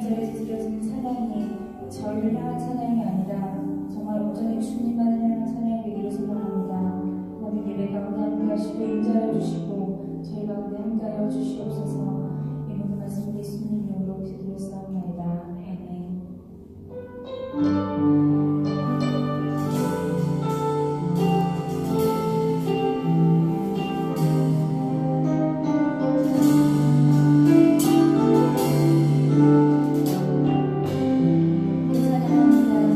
감사를 드려지는 찬양이 저희를 향한 찬양이 아니라 정말 온전히 주님만을 향한 찬양이 되기를 소망합니다. 오늘 예배 가운데 함께 하시고 인자해 주시고 저희 가운데 함께 하여 주시옵소서. 이 모든 말씀 예수님 이름으로 기도드렸사옵나이다. 아멘. 찬양합니다.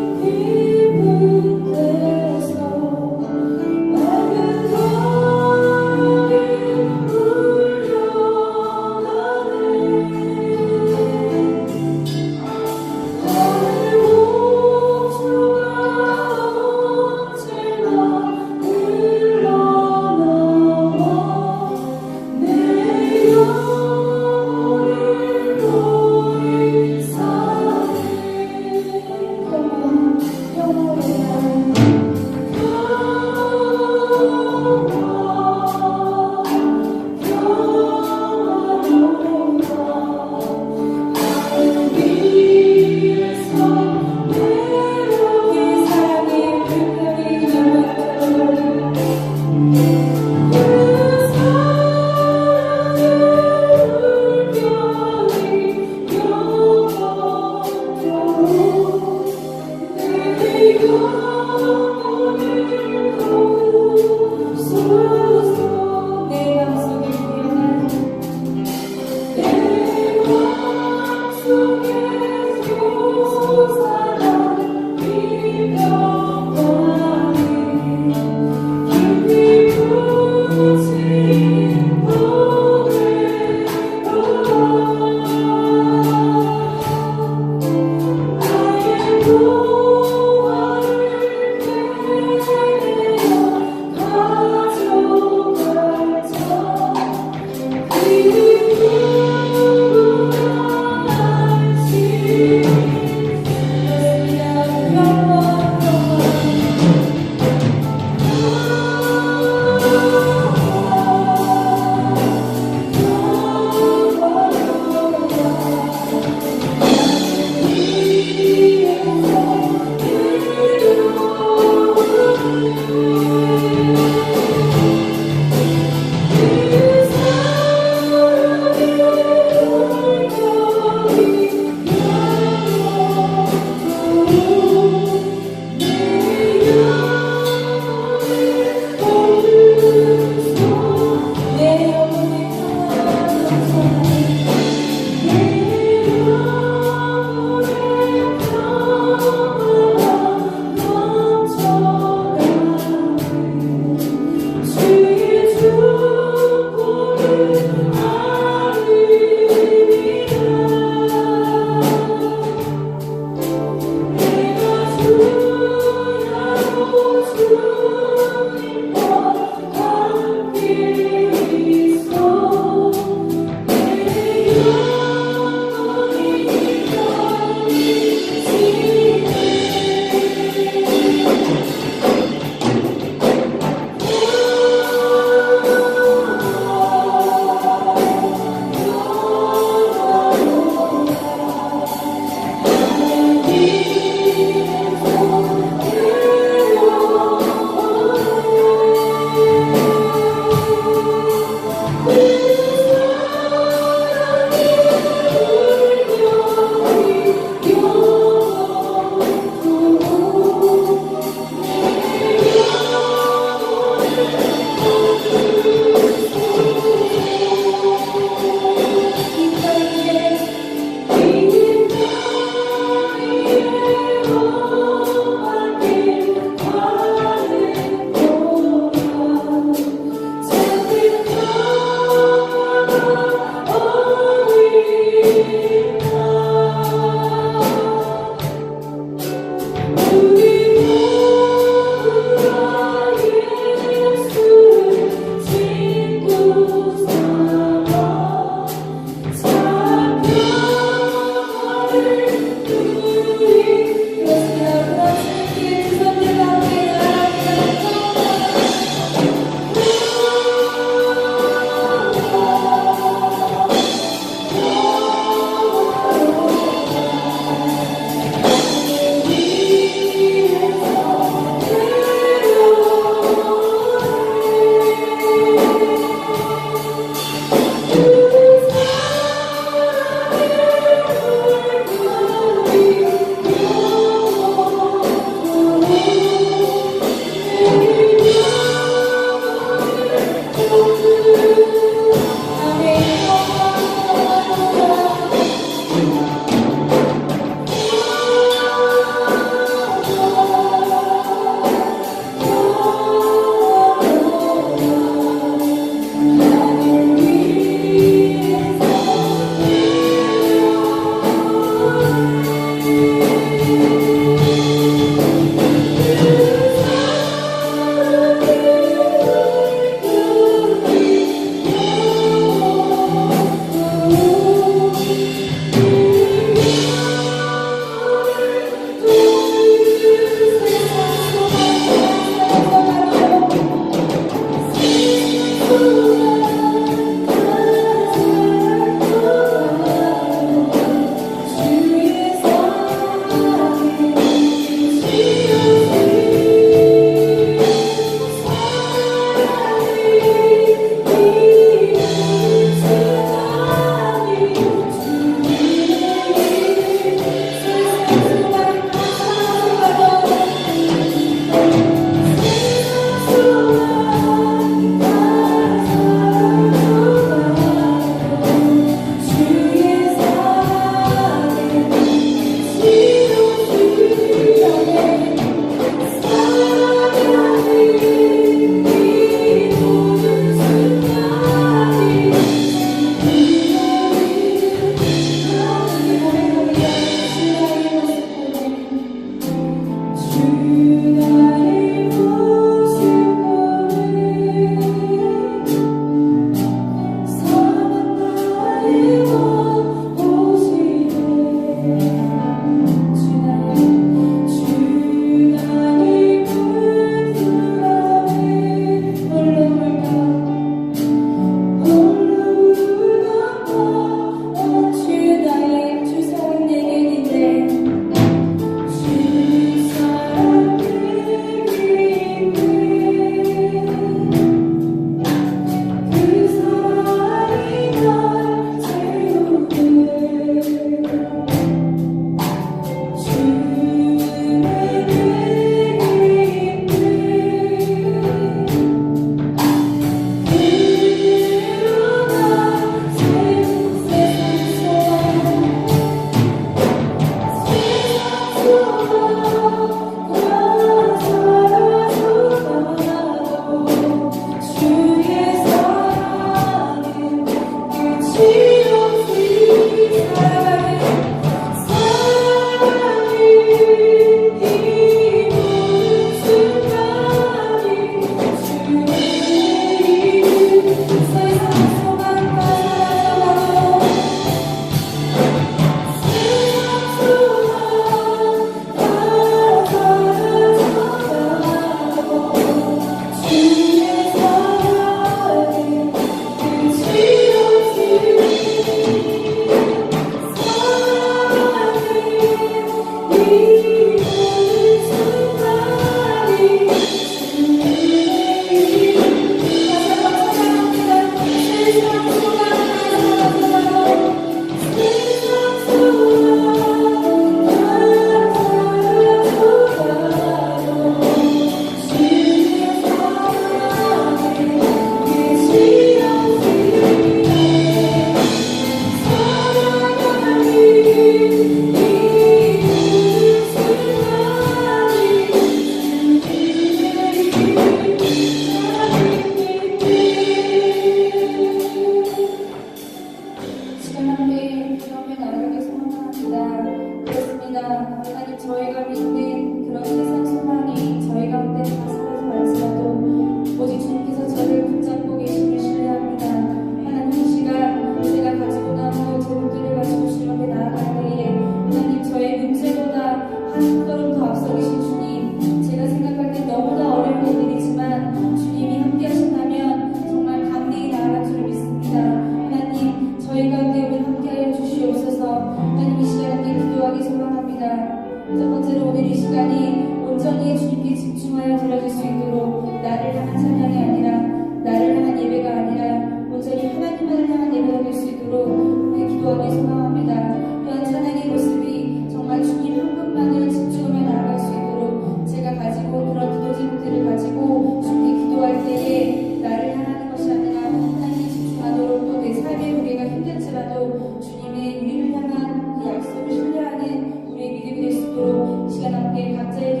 첫 번째로 오늘 이 시간이 온전히 주님께 집중하여 드려질 수 있도록 나를 향한 찬양이 아니라 나를 향한 예배가 아니라 온전히 하나님만을 향한 예배가 될 수 있도록 우리 기도하며 소망합니다. 또한 찬양의 모습이 정말 주님 한 분만을 집중하며 나아갈 수 있도록 제가 가지고 그런 기도 제목들을 가지고 주님께 기도할 때에 나를 향하는 것이 아니라 하나님께 집중하도록 또 내 삶의 무게가 힘들지라도 주님의 우리를 향한 그 약속을 신뢰하는 우리의 믿음이 될 수 있도록 이 시간 함께 각자의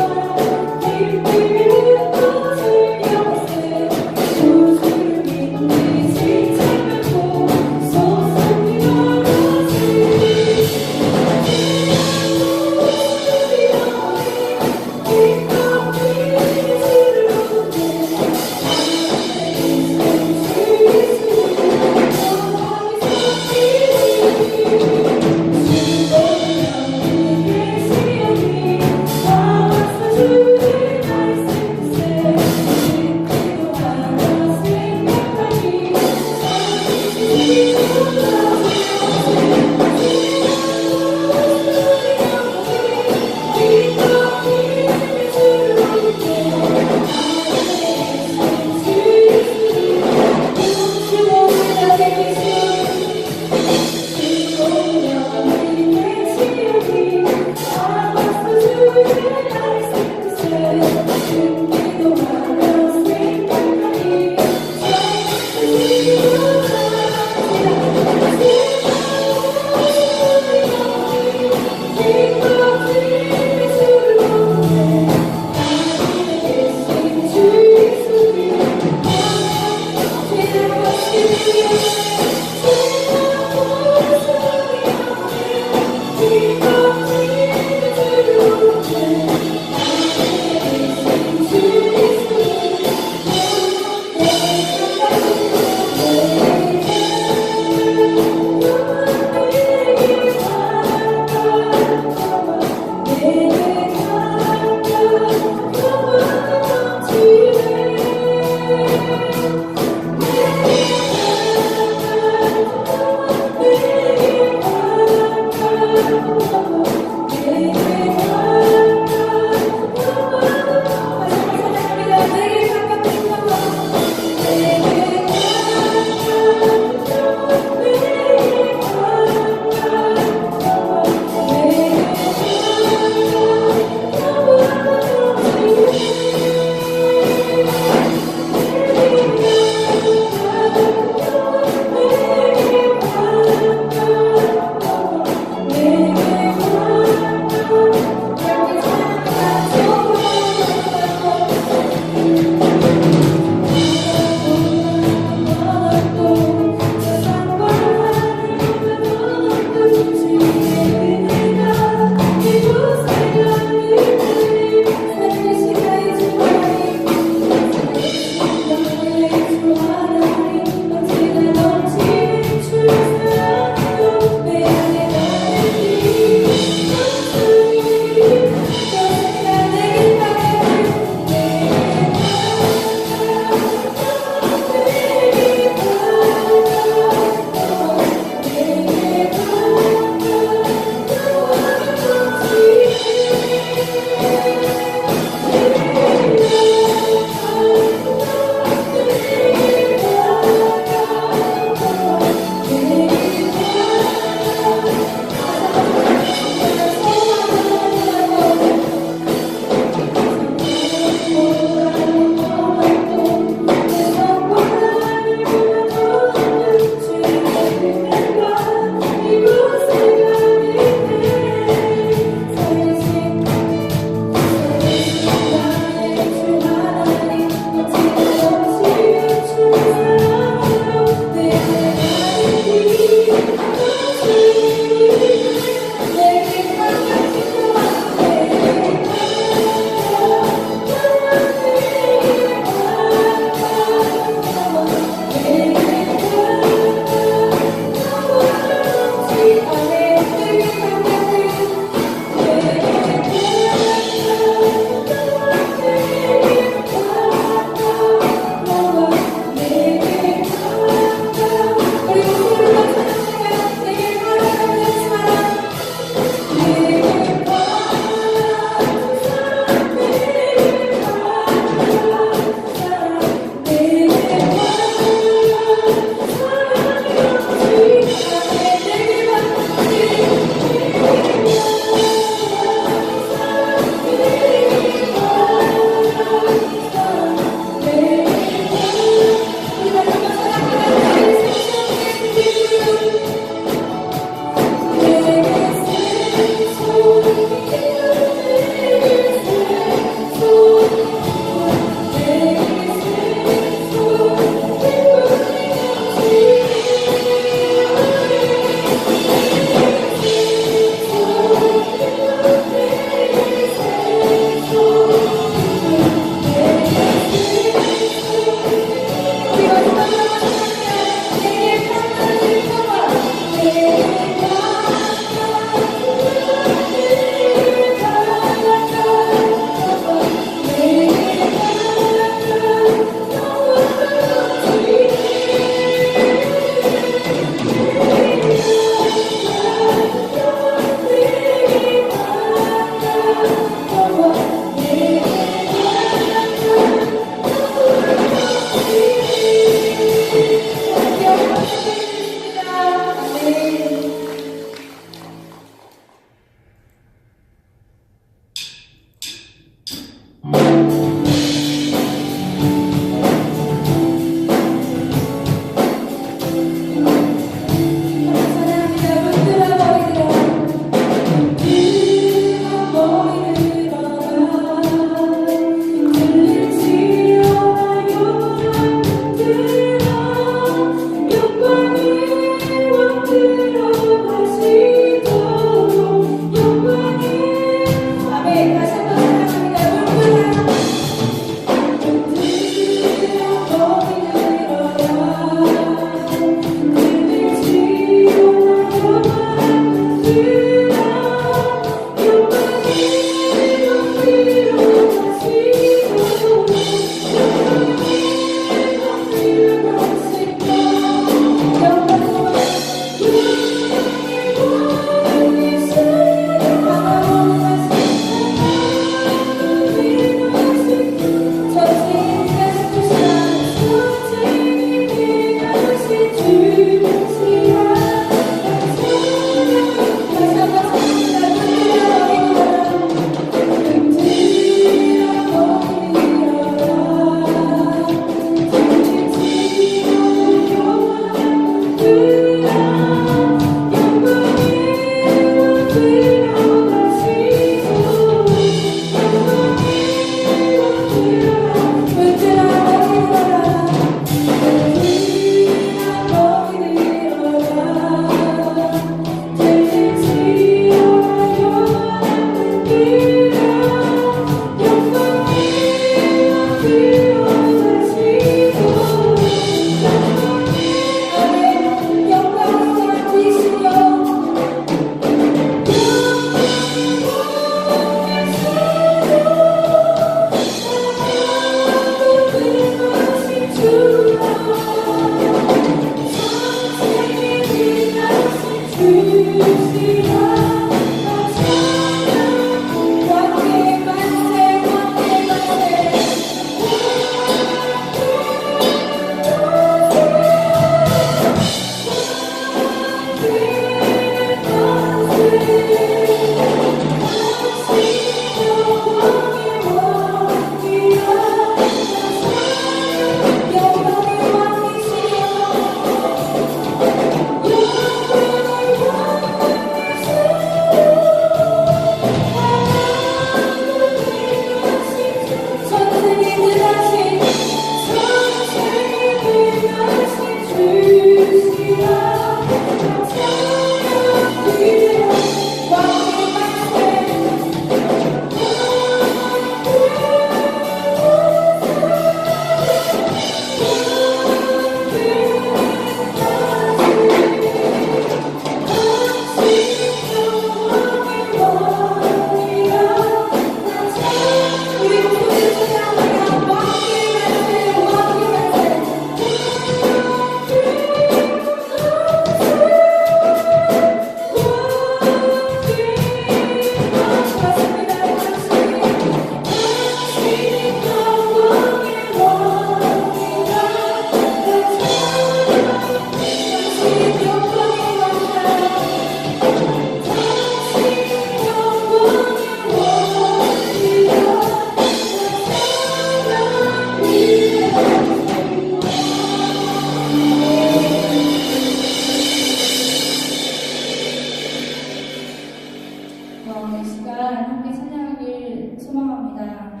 이 시간 함께 찬양하길 소망합니다.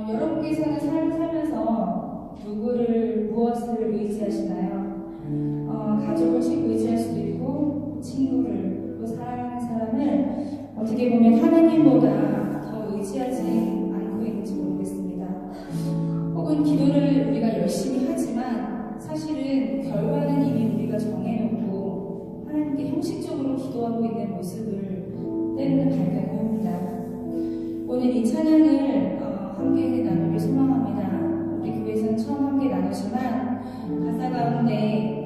여러분께서는 삶을 살면서 누구를, 무엇을 의지하시나요? 가족을 의지할 수도 있고, 친구를, 또 사랑하는 사람을 어떻게 보면 하나님보다 더 의지하지 않고 있는지 모르겠습니다. 혹은 기도를 우리가 열심히 하지만 사실은 결과는 이미 우리가 정해놓고 하나님께 형식적으로 기도하고 있는 모습을 때로는 발견합니다. 오늘 이 찬양을 함께 나누길 소망합니다. 우리 교회에서는 처음 함께 나누지만 가사 가운데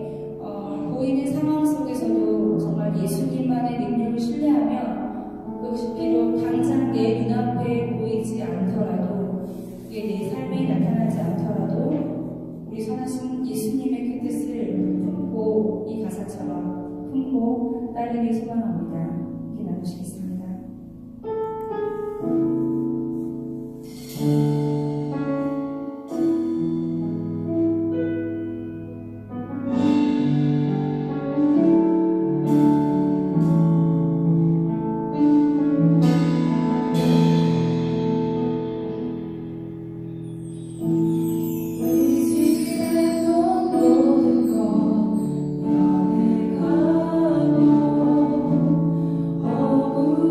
보이는 상황 속에서도 정말 예수님만의 능력을 신뢰하며 그것이 비록 당장 내 눈앞에 보이지 않더라도 그게 내 삶에 나타나지 않더라도 우리 선하신 예수님의 그 뜻을 품고 이 가사처럼 품고 따르길 소망합니다. 함께 나누시겠습니다. 모든 것 너를 가고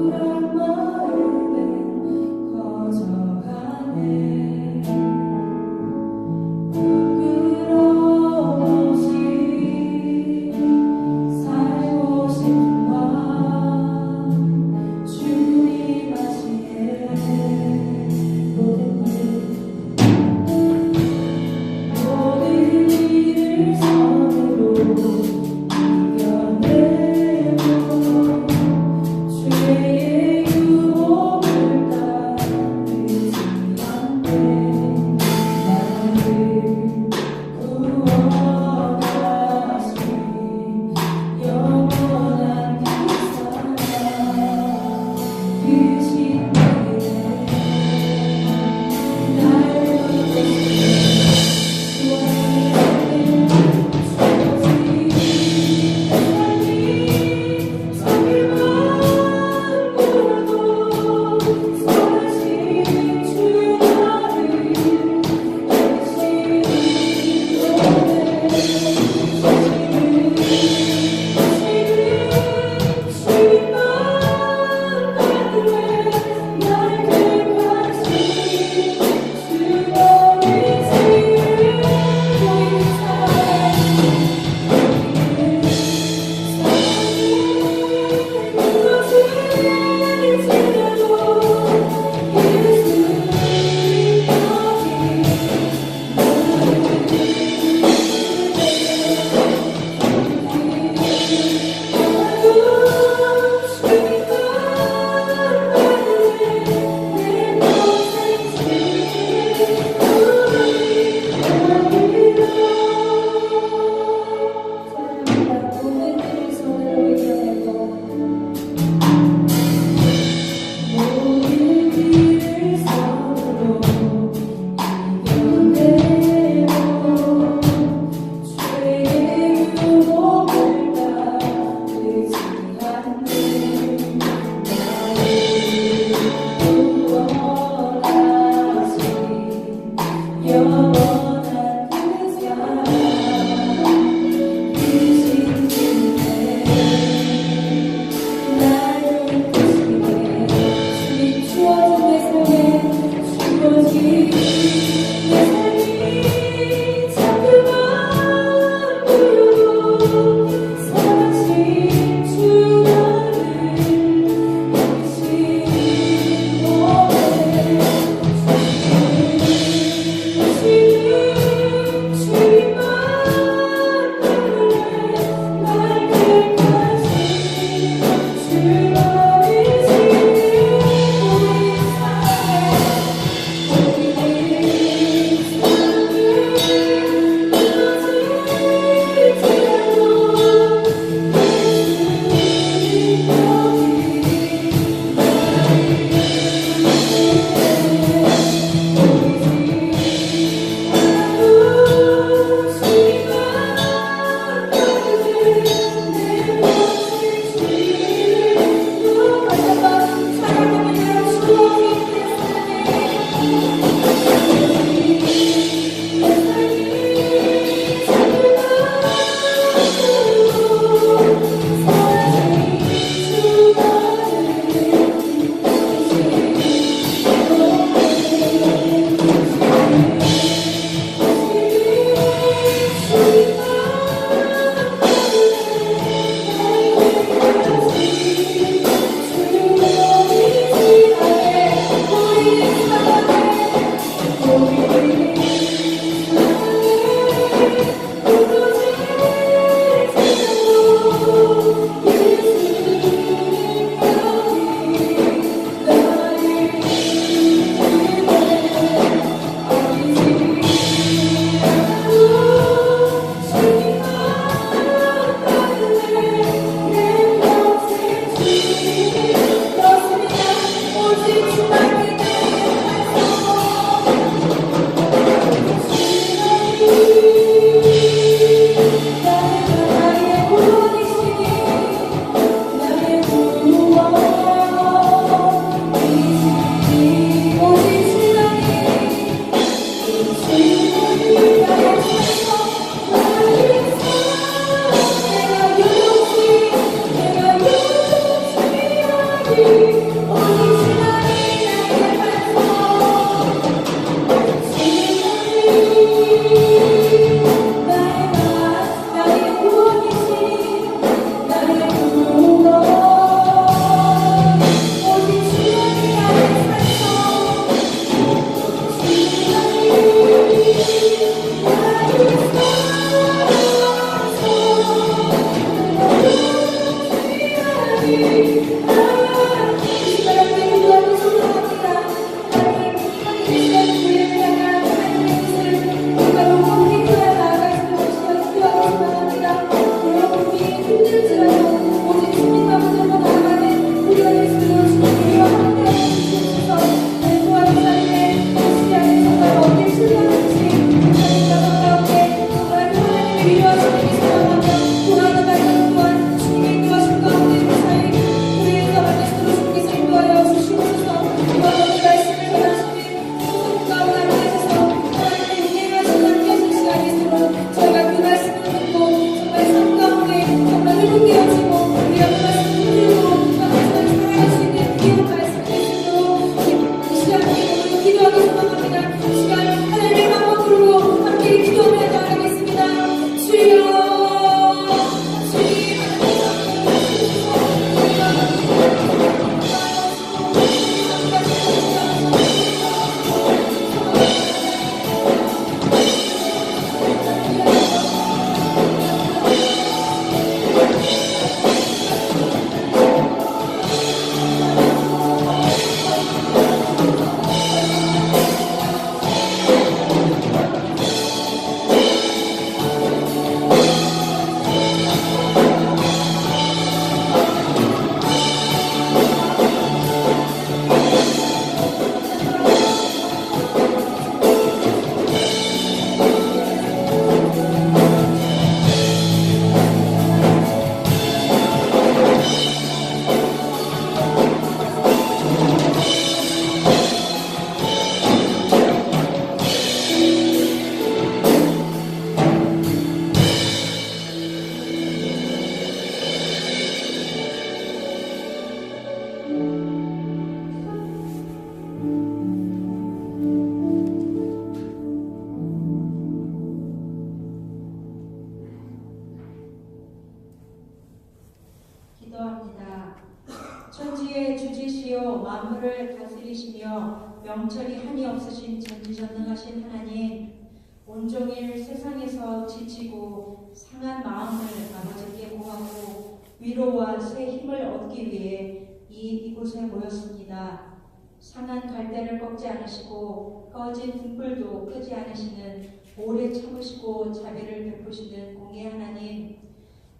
아버지여, 만물을 다스리시며 명철이 한이 없으신 전지전능하신 하나님, 온종일 세상에서 지치고 상한 마음을 아버지께 고하고 위로와 새 힘을 얻기 위해 이곳에 모였습니다. 상한 갈대를 꺾지 않으시고 꺼진 등불도 끄지 않으시는, 오래 참으시고 자비를 베푸시는 공의 하나님,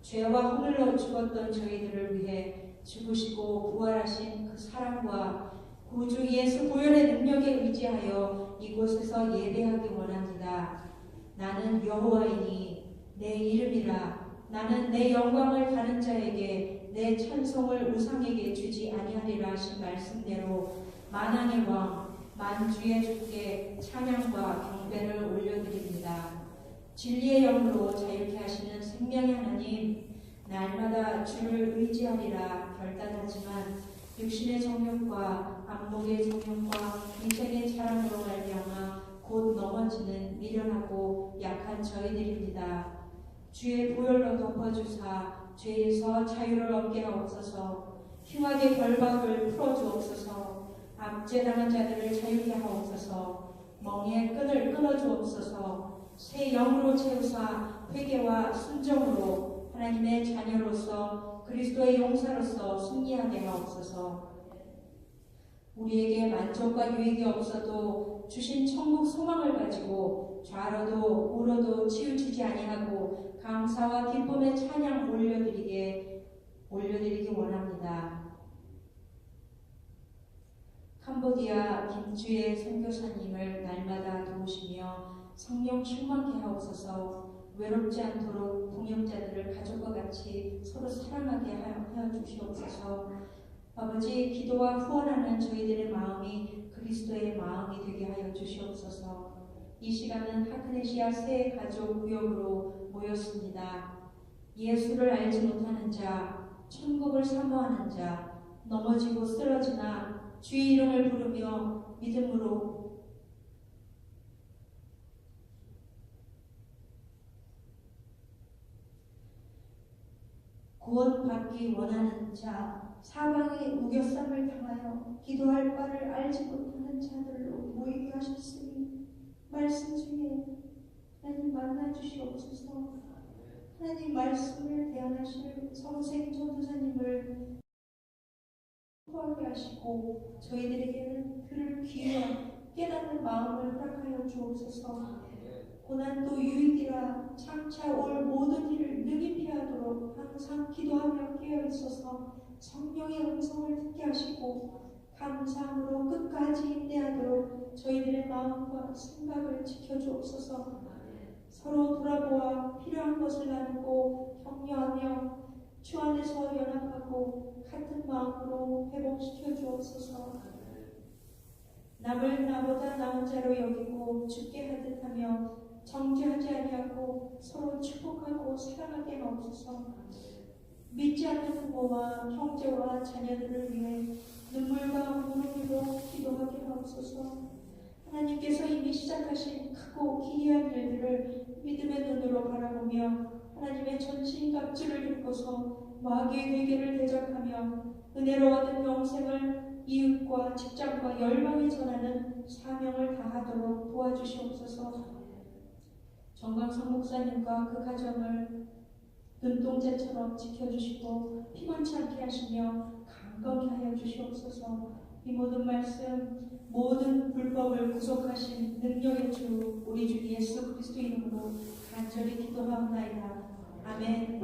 죄와 허물로 죽었던 저희들을 위해 죽으시고 부활하신 그 사랑과 구주 예수 보혈의 능력에 의지하여 이곳에서 예배하기 원합니다. 나는 여호와이니 내 이름이라. 나는 내 영광을 다른 자에게, 내 찬송을 우상에게 주지 아니하리라 하신 말씀대로 만왕의 왕 만주의 주께 찬양과 경배를 올려드립니다. 진리의 영으로 자유케 하시는 생명의 하나님, 날마다 주를 의지하리라 결단하지만 육신의 정욕과 안목의 정욕과 인생의 자랑으로 말미암아 곧 넘어지는 미련하고 약한 저희들입니다. 주의 보혈로 덮어주사 죄에서 자유를 얻게 하옵소서. 흉악의 결박을 풀어주옵소서. 압제당한 자들을 자유케 하옵소서. 멍에의 끈을 끊어주옵소서. 새 영으로 채우사 회개와 순종으로 하나님의 자녀로서 그리스도의 용사로서 승리하게 하옵소서. 우리에게 만족과 유익이 없어도 주신 천국 소망을 가지고 좌로도 우로도 치우치지 아니하고 감사와 기쁨의 찬양 올려드리기 원합니다. 캄보디아 김주의 선교사님을 날마다 도우시며 성령 충만케 하옵소서. 외롭지 않도록 동역자들을 가족과 같이 서로 사랑하게 하여 주시옵소서. 아버지, 기도와 후원하는 저희들의 마음이 그리스도의 마음이 되게 하여 주시옵소서. 이 시간은 하크네시아 새 가족 구역으로 모였습니다. 예수를 알지 못하는 자, 천국을 사모하는 자, 넘어지고 쓰러지나 주의 이름을 부르며 믿음으로 구원받기 원하는 자, 사방의 우겨쌈을 당하여 기도할 바를 알지 못하는 자들로 모이게 하셨으니 말씀 중에 하나님 만나 주시옵소서. 하나님 말씀을 대안하실 성생 전도사님을 소화하게 하시고 저희들에게는 들을 귀와 깨닫는 마음을 허락하여 주옵소서. 고난도 유익이라 장차 올 모든 일을 능히 피하도록 항상 기도하며 깨어있어서 성령의 음성을 듣게 하시고 감사함으로 끝까지 인내하도록 저희들의 마음과 생각을 지켜주옵소서. 서로 돌아보아 필요한 것을 나누고 격려하며 주 안에서 연합하고 같은 마음으로 회복시켜 주옵소서. 남을 나보다 나은 자로 여기고 죽게 하듯 하며 정죄하지 아니하고 서로 축복하고 사랑하게 하옵소서. 믿지 않는 부모와 형제와 자녀들을 위해 눈물과 무릎으로 기도하게 하옵소서. 하나님께서 이미 시작하신 크고 기이한 일들을 믿음의 눈으로 바라보며 하나님의 전신갑주를 입고서 마귀의 괴계를 대적하며 은혜로 얻은 영생을 이웃과 직장과 열방에 전하는 사명을 다하도록 도와주시옵소서. 정광성 목사님과 그 가정을 눈동자처럼 지켜주시고 피곤치 않게 하시며 강건케 하여 주시옵소서. 이 모든 말씀, 모든 불법을 구속하신 능력의 주 우리 주 예수 그리스도 이름으로 간절히 기도하옵나이다. 아멘.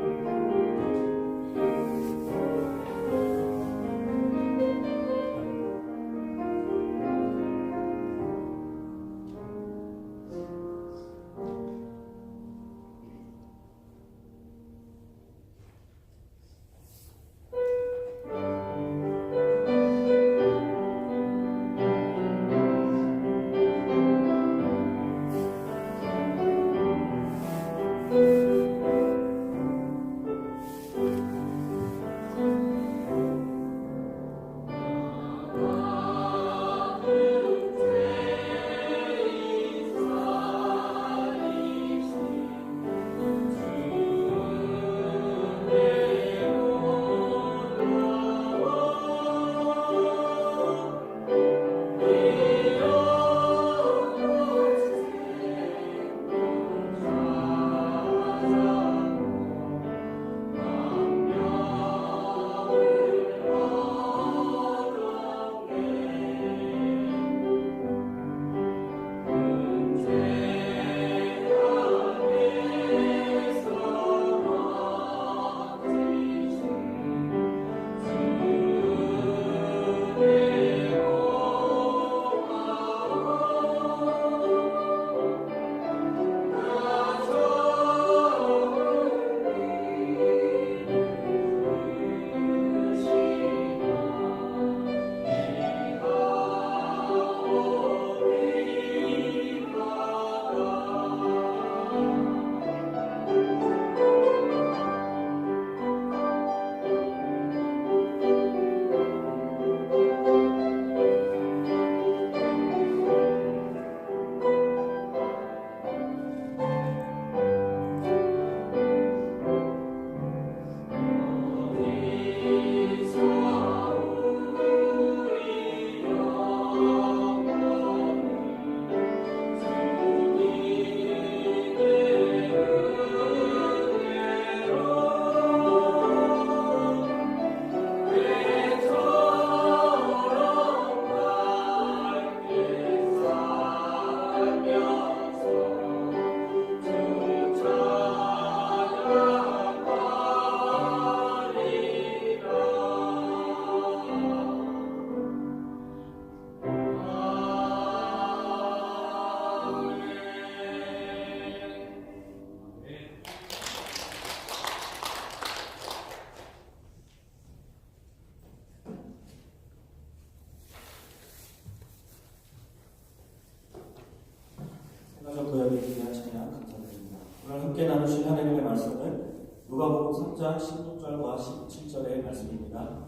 누가복음 3장 16절과 17절의 말씀입니다.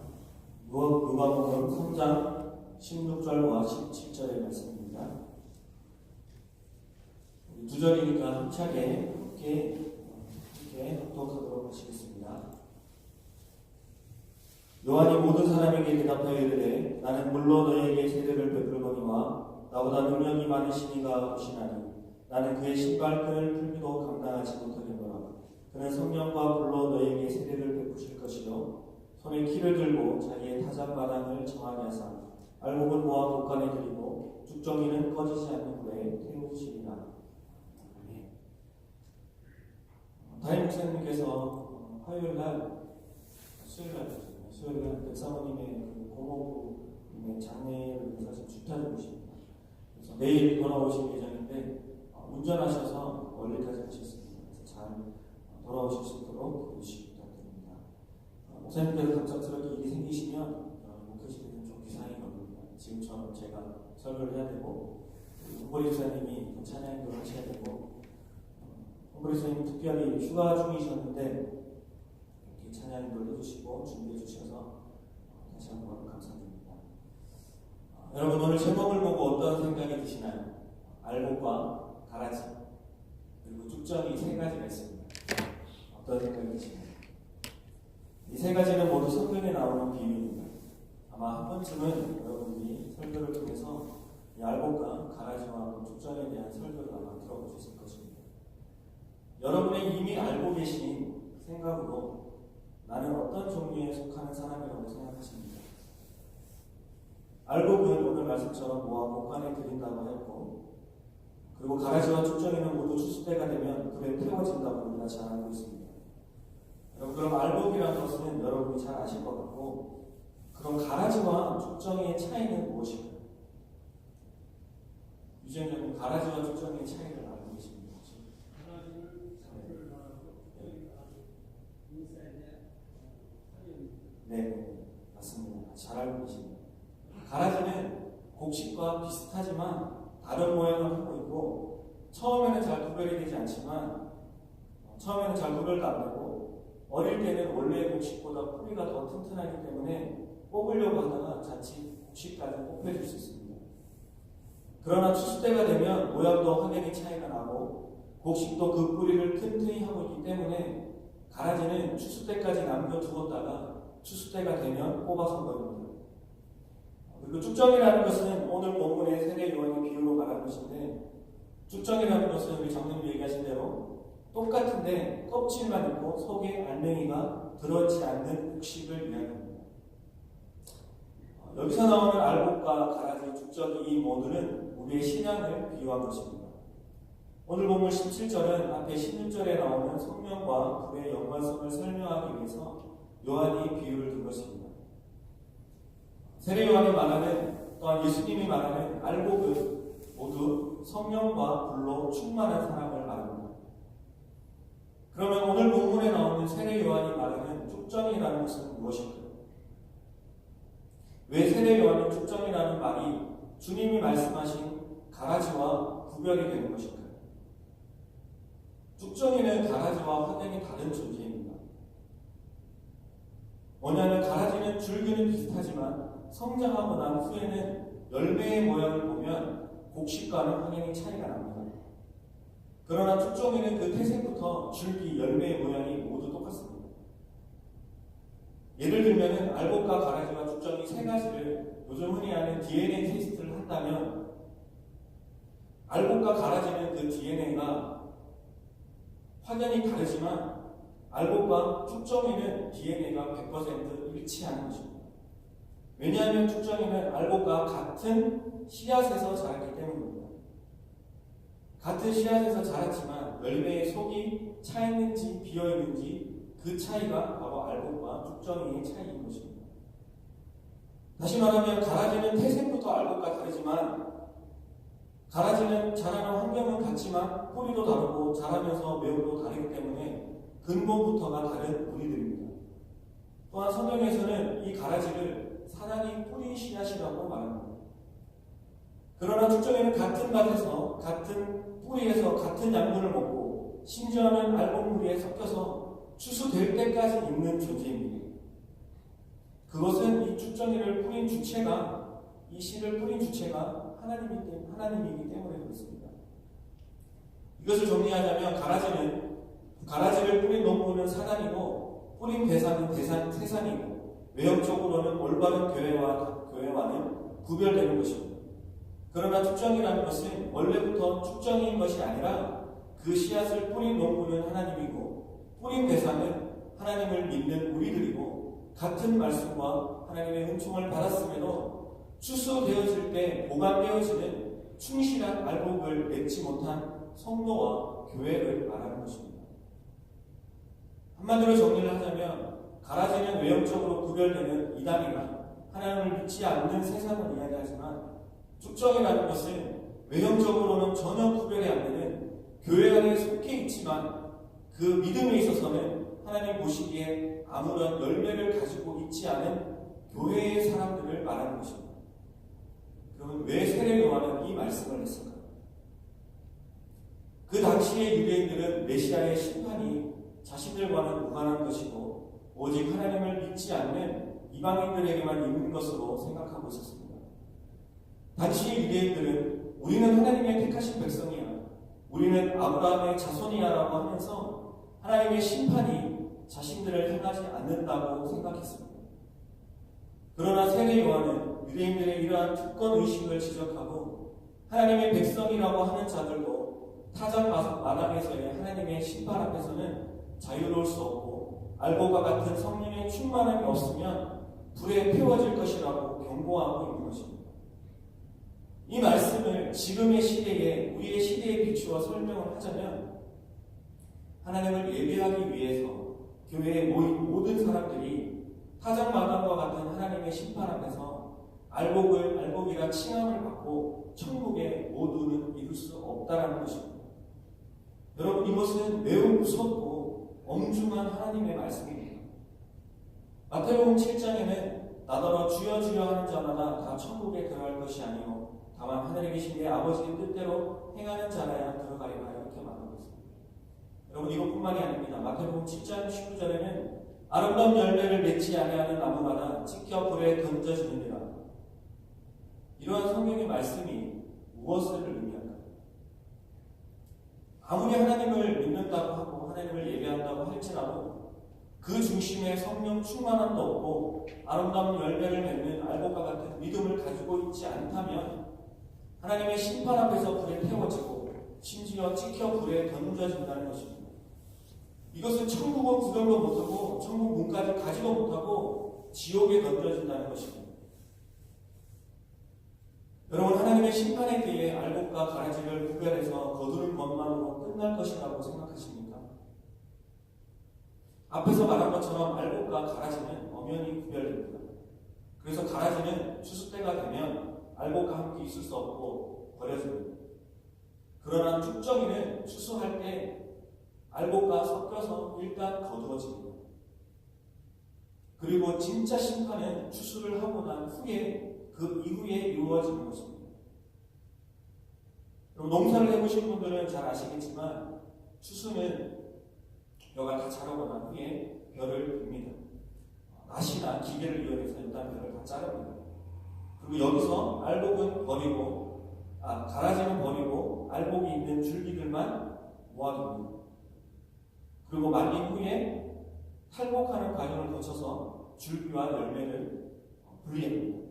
누가복음 3장 16절과 17절의 말씀입니다. 두 절이니까 힘차게 함께 합독하도록 하시겠습니다. 요한이 모든 사람에게 대답하여 이르되 나는 물로 너희에게 세례를 베풀거니와 나보다 능력이 많으신 이가 오시나니 나는 그의 신발끈을 풀기도 감당하지 못하겠노라. 그는 성령과 불로 너희에게 세례를 베푸실 것이요 손에 키를 들고 자기의 타작마당을 정하게 하사 알곡을 모아 곡간에 들이고 죽정이는 꺼지지 않는 불에 태우시리라. 담임 목사님께서 수요일날 백사모님의 그 고모부님의 장례를 위해서 지금 주타를 오십니다. 그래서 내일 돌아오실 예정인데 운전하셔서 멀리까지 가셨습니다. 그래서 잘 돌아오실 수 있도록 도우시기 부탁드립니다. 목사님께서 갑작스럽게 일이 생기시면 목회실에는 좀 비상이 겁니다. 지금처럼 제가 설교를 해야 되고 홍보리 목사님이 찬양도 하셔야 되고 홍보리 목사님 특별히 휴가 중이셨는데 이렇게 찬양도 해주시고 준비해 주셔서 다시 한번 감사드립니다. 여러분 오늘 제목을 보고 어떤 생각이 드시나요? 알곡과 가라지 그리고 쭉정이 세 가지가 있습니다. 어떤 생각이 드시나요? 이 세 가지는 모두 성경에 나오는 비유입니다. 아마 한 번쯤은 여러분들이 설교를 통해서 이 알곡과 가라지와 쭉정에 대한 설교를 아마 들어보셨을 것입니다. 여러분이 이미 알고 계신 생각으로 나는 어떤 종류에 속하는 사람이라고 생각하십니까? 알곡은 오늘 말씀처럼 모아 곡간에 들인다고 했고 그리고 가라지와 쭉정이는 모두 추수때가 되면 불에 태워진다고 우리가 잘 알고 있습니다. 여러분 그럼 알곡이라는 것은 여러분이 잘 아실 것 같고 그럼 가라지와 쭉정이의 차이는 무엇일까요? 유재현님 가라지와 쭉정이의 차이를 알고 계십니까? 네, 맞습니다. 잘 알고 계십니다. 가라지는 곡식과 비슷하지만 다른 모양을 하고 있고 처음에는 잘 구별이 되지 않지만 처음에는 잘 구별도 안 되고 어릴 때는 원래의 곡식보다 뿌리가 더 튼튼하기 때문에 뽑으려고 하다가 자칫 곡식까지 뽑혀질 수 있습니다. 그러나 추수 때가 되면 모양도 확연히 차이가 나고 곡식도 그 뿌리를 튼튼히 하고 있기 때문에 가라지는 추수 때까지 남겨두었다가 추수 때가 되면 뽑아서 버립니다. 그리고 쭉정이라는 것은 오늘 본문의 세례 요한의 비유로 말하는 것인데 쭉정이라는 것은 우리 장로님 얘기하신 대로 똑같은데 껍질만 있고 속에 알맹이가 들어있지 않는 곡식을 이야기합니다. 여기서 나오는 알곡과 가라지, 쭉정이 이 모두는 우리의 신앙을 비유한 것입니다. 오늘 본문 17절은 앞에 16절에 나오는 성령과 불의 연관성을 설명하기 위해서 요한이 비유를 든 것입니다. 세례 요한이 말하는 또한 예수님이 말하는 알곡은 모두 성령과 불로 충만한 사람을 말합니다. 그러면 오늘 본문에 나오는 세례 요한이 말하는 쭉정이라는 것은 무엇일까요? 왜 세례 요한은 쭉정이라는 말이 주님이 말씀하신 가라지와 구별이 되는 것일까요? 쭉정이는 가라지와 확연히 다른 존재입니다. 뭐냐면 가라지는 줄기는 비슷하지만 성장하고 난 후에는 열매의 모양을 보면 곡식과는 확연히 차이가 납니다. 그러나 쭉정이는 그 태생부터 줄기, 열매의 모양이 모두 똑같습니다. 예를 들면 알곡과 가라지와 쭉정이 세 가지를 요즘 흔히 하는 DNA 테스트를 한다면 알곡과 가라지는 그 DNA가 확연히 다르지만 알곡과 쭉정이는 DNA가 100% 일치하는 것입니다. 왜냐하면 쭉정이는 알곡과 같은 씨앗에서 자랐기 때문입니다. 같은 씨앗에서 자랐지만 열매의 속이 차 있는지 비어 있는지 그 차이가 바로 알곡과 쭉정이의 차이인 것입니다. 다시 말하면 가라지는 태생부터 알곡과 다르지만 가라지는 자라는 환경은 같지만 뿌리도 다르고 자라면서 매우도 다르기 때문에 근본부터가 다른 뿌리들입니다. 또한 성경에서는 이 가라지를 사나니 뿌리 씨앗이라고 말합니다. 그러나 쭉정이는 같은 밭에서 같은 뿌리에서 같은 양분을 먹고 심지어는 알곡무리에 섞여서 추수될 때까지 있는 존재입니다. 그것은 이 축정이를 뿌린 주체가, 이 씨를 뿌린 주체가 하나님이기 때문에 그렇습니다. 이것을 정리하자면 가라지를 뿌린 농부는 사단이고 뿌린 대상은 세상이고 외형적으로는 올바른 교회와는 구별되는 것입니다. 그러나 축정이라는 것은 원래부터 축정인 것이 아니라 그 씨앗을 뿌린 농부는 하나님이고 뿌린 대상은 하나님을 믿는 우리들이고 같은 말씀과 하나님의 은총을 받았음에도 추수되어질 때 보관되어지는 충실한 알곡을 맺지 못한 성도와 교회를 말하는 것입니다. 한마디로 정리를 하자면 가라지는 외형적으로 구별되는 이단이나 하나님을 믿지 않는 세상을 이야기하지만 축정이라는 것은 외형적으로는 전혀 구별이 안 되는 교회 안에 속해 있지만 그 믿음에 있어서는 하나님 보시기에 아무런 열매를 가지고 있지 않은 교회의 사람들을 말하는 것입니다. 그러면 왜 세례 요한은 이 말씀을 했을까요? 그 당시의 유대인들은 메시아의 심판이 자신들과는 무관한 것이고 오직 하나님을 믿지 않는 이방인들에게만 있는 것으로 생각하고 있었습니다. 당시의 유대인들은 우리는 하나님의 택하신 백성이야, 우리는 아브라함의 자손이야라고 하면서 하나님의 심판이 자신들을 향하지 않는다고 생각했습니다. 그러나 세례 요한은 유대인들의 이러한 특권 의식을 지적하고 하나님의 백성이라고 하는 자들도 타작 마당에서의 하나님의 심판 앞에서는 자유로울 수 없고 알곡과 같은 성령의 충만함이 없으면 불에 태워질 것이라고 경고하고 있는 것입니다. 이 말씀을 지금의 시대에 우리의 시대에 비추어 설명을 하자면 하나님을 예배하기 위해서 교회에 모인 모든 사람들이 타작마당과 같은 하나님의 심판 앞에서 알곡이라 칭함을 받고 천국에 모두는 이룰 수 없다라는 것입니다. 여러분, 이것은 매우 무섭고 엄중한 하나님의 말씀입니다. 마태복음 7장에는 나더러 주여 주여 하는 자마다 다 천국에 들어갈 것이 아니요 다만 하늘에 계신 내 아버지의 뜻대로 행하는 자라야 들어가리라 이렇게 말하고 있습니다. 여러분, 이것뿐만이 아닙니다. 마태복음 7장 19절에는 아름다운 열매를 맺지 아니하는 나무마다 찢겨 불에 던져지느니라. 이러한 성경의 말씀이 무엇을 의미할까요? 아무리 하나님을 믿는다고 하고 하나님을 예배한다고 할지라도 그 중심에 성령 충만함도 없고 아름다운 열매를 맺는 알곡과 같은 믿음을 가지고 있지 않다면 하나님의 심판 앞에서 불에 태워지고 심지어 찍혀 불에 던져진다는 것입니다. 이것은 천국은 구경도 못하고 천국 문까지 가지도 못하고 지옥에 던져진다는 것입니다. 여러분, 하나님의 심판에 대해 알곡과 가라지를 구별해서 거두는 것만으로 끝날 것이라고 생각하십니까? 앞에서 말한 것처럼 알곡과 가라지는 엄연히 구별됩니다. 그래서 가라지는 추수 때가 되면 알곡과 함께 있을 수 없고 버려집니다. 그러나 축정이는 추수할 때 알곡과 섞여서 일단 거두어집니다. 그리고 진짜 심판은 추수를 하고 난 후에 그 이후에 이루어지는 것입니다. 농사를 해보신 분들은 잘 아시겠지만 추수는 벼가 다 자라고 난 후에 벼를 빕니다. 낫이나 기계를 이용해서 일단 벼를 다 자릅니다. 그리고 여기서 알곡은 버리고 가라지는 버리고 알곡이 있는 줄기들만 모아둡니다. 그리고 말린 후에 탈곡하는 과정을 거쳐서 줄기와 열매를 분리합니다.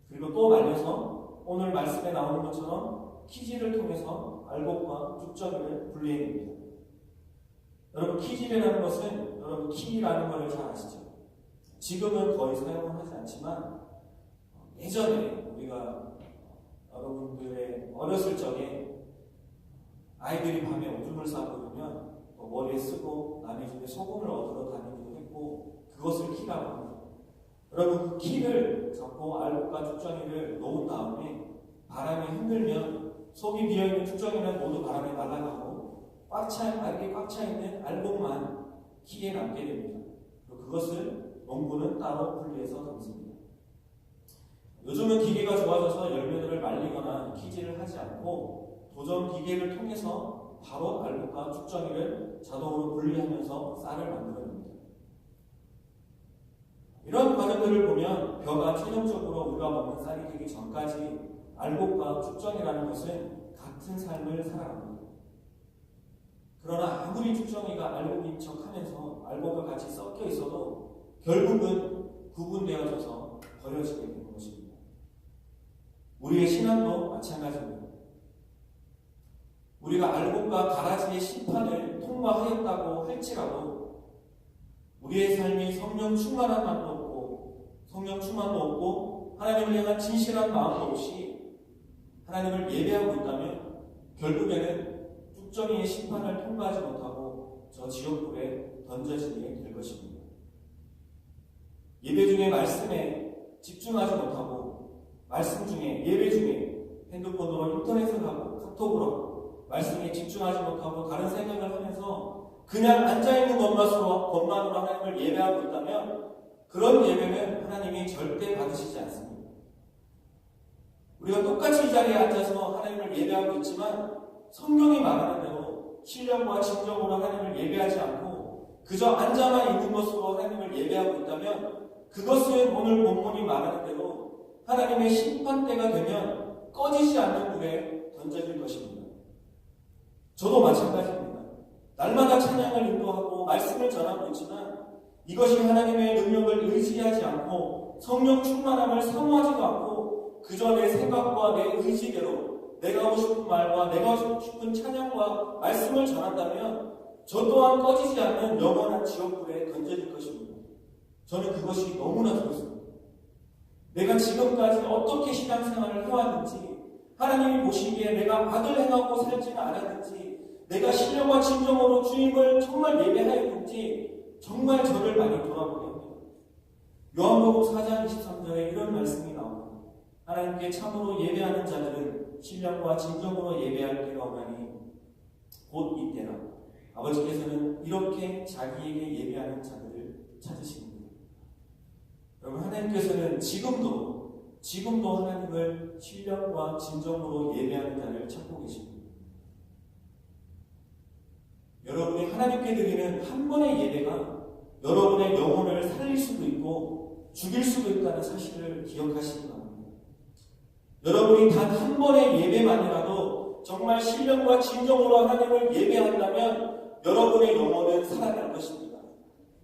그리고 또 말려서 오늘 말씀에 나오는 것처럼 키질을 통해서 알곡과 쭉저기를 분리해냅니다. 여러분, 키질이라는 것은 여러분 키라는 것을 잘 아시죠? 지금은 거의 사용을 하지 않지만 예전에 우리가 여러분들의 어렸을 적에 아이들이 밤에 오줌을 싸고 그러면 머리에 쓰고 남의 집에 소금을 얻으러 다니기도 했고 그것을 키라고 합니다. 여러분, 그 키를 잡고 알곡과 쭉정이를 놓은 다음에 바람이 흔들면 속이 비어있는 쭉정이는 모두 바람에 날아가고 알이 꽉 차있는 알곡만 키에 남게 됩니다. 그것을 농부는 따로 분리해서 던집니다. 요즘은 기계가 좋아져서 열매들을 말리거나 키질을 하지 않고 도전 기계를 통해서 바로 알곡과 쭉정이를 자동으로 분리하면서 쌀을 만들어냅니다. 이런 과정들을 보면 벼가 최종적으로 우리가 먹는 쌀이 되기 전까지 알곡과 쭉정이라는 것은 같은 삶을 살아갑니다. 그러나 아무리 쭉정이가 알곡인 척하면서 알곡과 같이 섞여 있어도 결국은 구분되어져서 버려지게 되는 것입니다. 우리의 신앙도 마찬가지입니다. 우리가 알곡과 가라지의 심판을 통과하였다고 할지라도 우리의 삶이 성령 충만한 맛도 없고 성령 충만도 없고 하나님을 향한 진실한 마음도 없이 하나님을 예배하고 있다면 결국에는 쭉정이의 심판을 통과하지 못하고 저 지옥불에 던져지게 될 것입니다. 예배 중에 말씀에 집중하지 못하고 말씀 중에 예배 중에 핸드폰으로 인터넷을 하고 카톡을 하고 말씀에 집중하지 못하고 다른 생각을 하면서 그냥 앉아있는 것만으로 하나님을 예배하고 있다면 그런 예배는 하나님이 절대 받으시지 않습니다. 우리가 똑같이 이 자리에 앉아서 하나님을 예배하고 있지만 성경이 말하는 대로 신령과 진정으로 하나님을 예배하지 않고 그저 앉아만 있는 것으로 하나님을 예배하고 있다면 그것은 오늘 본문이 말하는 대로 하나님의 심판대가 되면 꺼지지 않는 불에 던져질 것입니다. 저도 마찬가지입니다. 날마다 찬양을 인도하고 말씀을 전하고 있지만 이것이 하나님의 능력을 의지하지 않고 성령 충만함을 사모하지도 않고 그저 내 생각과 내 의지대로 내가 하고 싶은 말과 내가 하고 싶은 찬양과 말씀을 전한다면 저 또한 꺼지지 않는 영원한 지옥불에 던져질 것입니다. 저는 그것이 너무나 좋습니다. 내가 지금까지 어떻게 신앙생활을 해왔는지 하나님이 보시기에 내가 악을 행하고 살지는 않았는지 내가 신령과 진정으로 주님을 정말 예배하였는지 정말 저를 많이 돌아보게 합니다. 요한복음 4장 23절에 이런 말씀이 나옵니다. 하나님께 참으로 예배하는 자들은 신령과 진정으로 예배할 때가 오나니 곧 이때라. 아버지께서는 이렇게 자기에게 예배하는 자들을 찾으십니다. 여러분, 하나님께서는 지금도 하나님을 신령과 진정으로 예배하는 자를 찾고 계십니다. 여러분이 하나님께 드리는 한 번의 예배가 여러분의 영혼을 살릴 수도 있고 죽일 수도 있다는 사실을 기억하시기 바랍니다. 여러분이 단 한 번의 예배만이라도 정말 신령과 진정으로 하나님을 예배한다면 여러분의 영혼은 살아날 것입니다.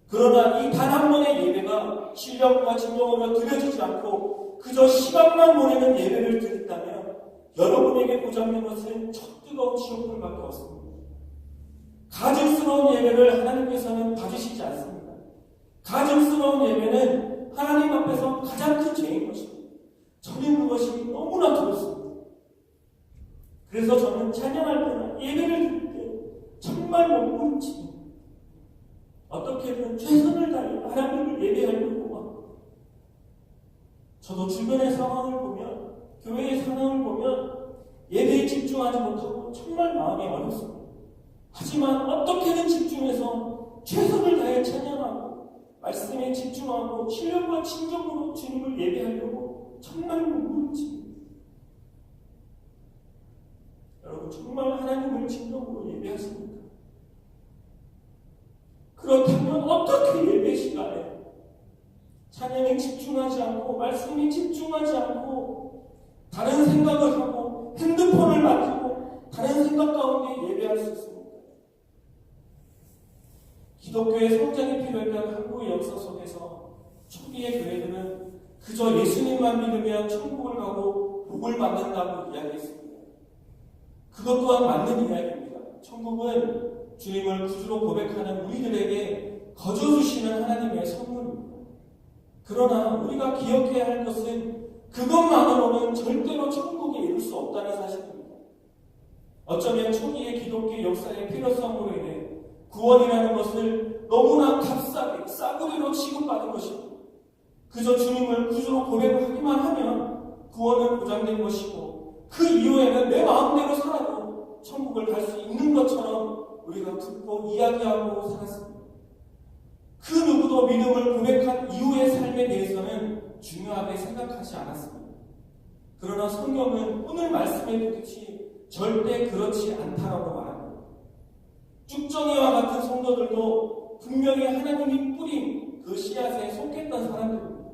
그러나 이 단 한 번의 예배가 신령과 진정으로 드려지지 않고 그저 시간만 보내는 예배를 드린다면 여러분에게 보장된 것은 저 뜨거운 지옥불밖에 없습니다. 가증스러운 예배를 하나님께서는 봐주시지 않습니다. 가증스러운 예배는 하나님 앞에서 가장 큰 죄인 것입니다. 저는 그것이 너무나 두렵습니다. 그래서 저는 찬양할 때나 예배를 드릴 때 정말 몸부림칩니다. 어떻게든 최선을 다해 하나님을 예배하려고 합니다. 저도 주변의 상황을 보면 교회의 상황을 보면 예배에 집중하지 못하고 정말 마음이 어렵습니다. 하지만 어떻게든 집중해서 최선을 다해 찬양하고 말씀에 집중하고 신령과 진정으로 주님을 예배하려고 정말 몸부림칩니다. 여러분, 정말 하나님을 진정으로 예배하십니까? 그렇다면 어떻게 예배 시간에 찬양에 집중하지 않고 말씀에 집중하지 않고 다른 생각을 하고 핸드폰을 만지고 다른 생각 가운데 예배할 수 있습니까? 기독교의 성장이 필요했던 한국의 역사 속에서 초기의 교회들은 그저 예수님만 믿으면 천국을 가고 복을 받는다고 이야기했습니다. 그것 또한 맞는 이야기입니다. 천국은 주님을 구주로 고백하는 우리들에게 거저주시는 하나님의 선물입니다. 그러나 우리가 기억해야 할 것은 그것만으로는 절대로 천국에 이룰 수 없다는 사실입니다. 어쩌면 초기의 기독교 역사의 필요성으로 인해 구원이라는 것을 너무나 값싸게 싸구리로 취급받은 것입니다. 그저 주님을 구주로 고백하기만 하면 구원은 보장된 것이고 그 이후에는 내 마음대로 살아도 천국을 갈 수 있는 것처럼 우리가 듣고 이야기하고 살았습니다. 그 누구도 믿음을 고백한 이후의 삶에 대해서는 중요하게 생각하지 않았습니다. 그러나 성경은 오늘 말씀에 보듯이 절대 그렇지 않다라고 말합니다. 쭉정이와 같은 성도들도 분명히 하나님이 뿌린 그 씨앗에 속했던 사람들입니다.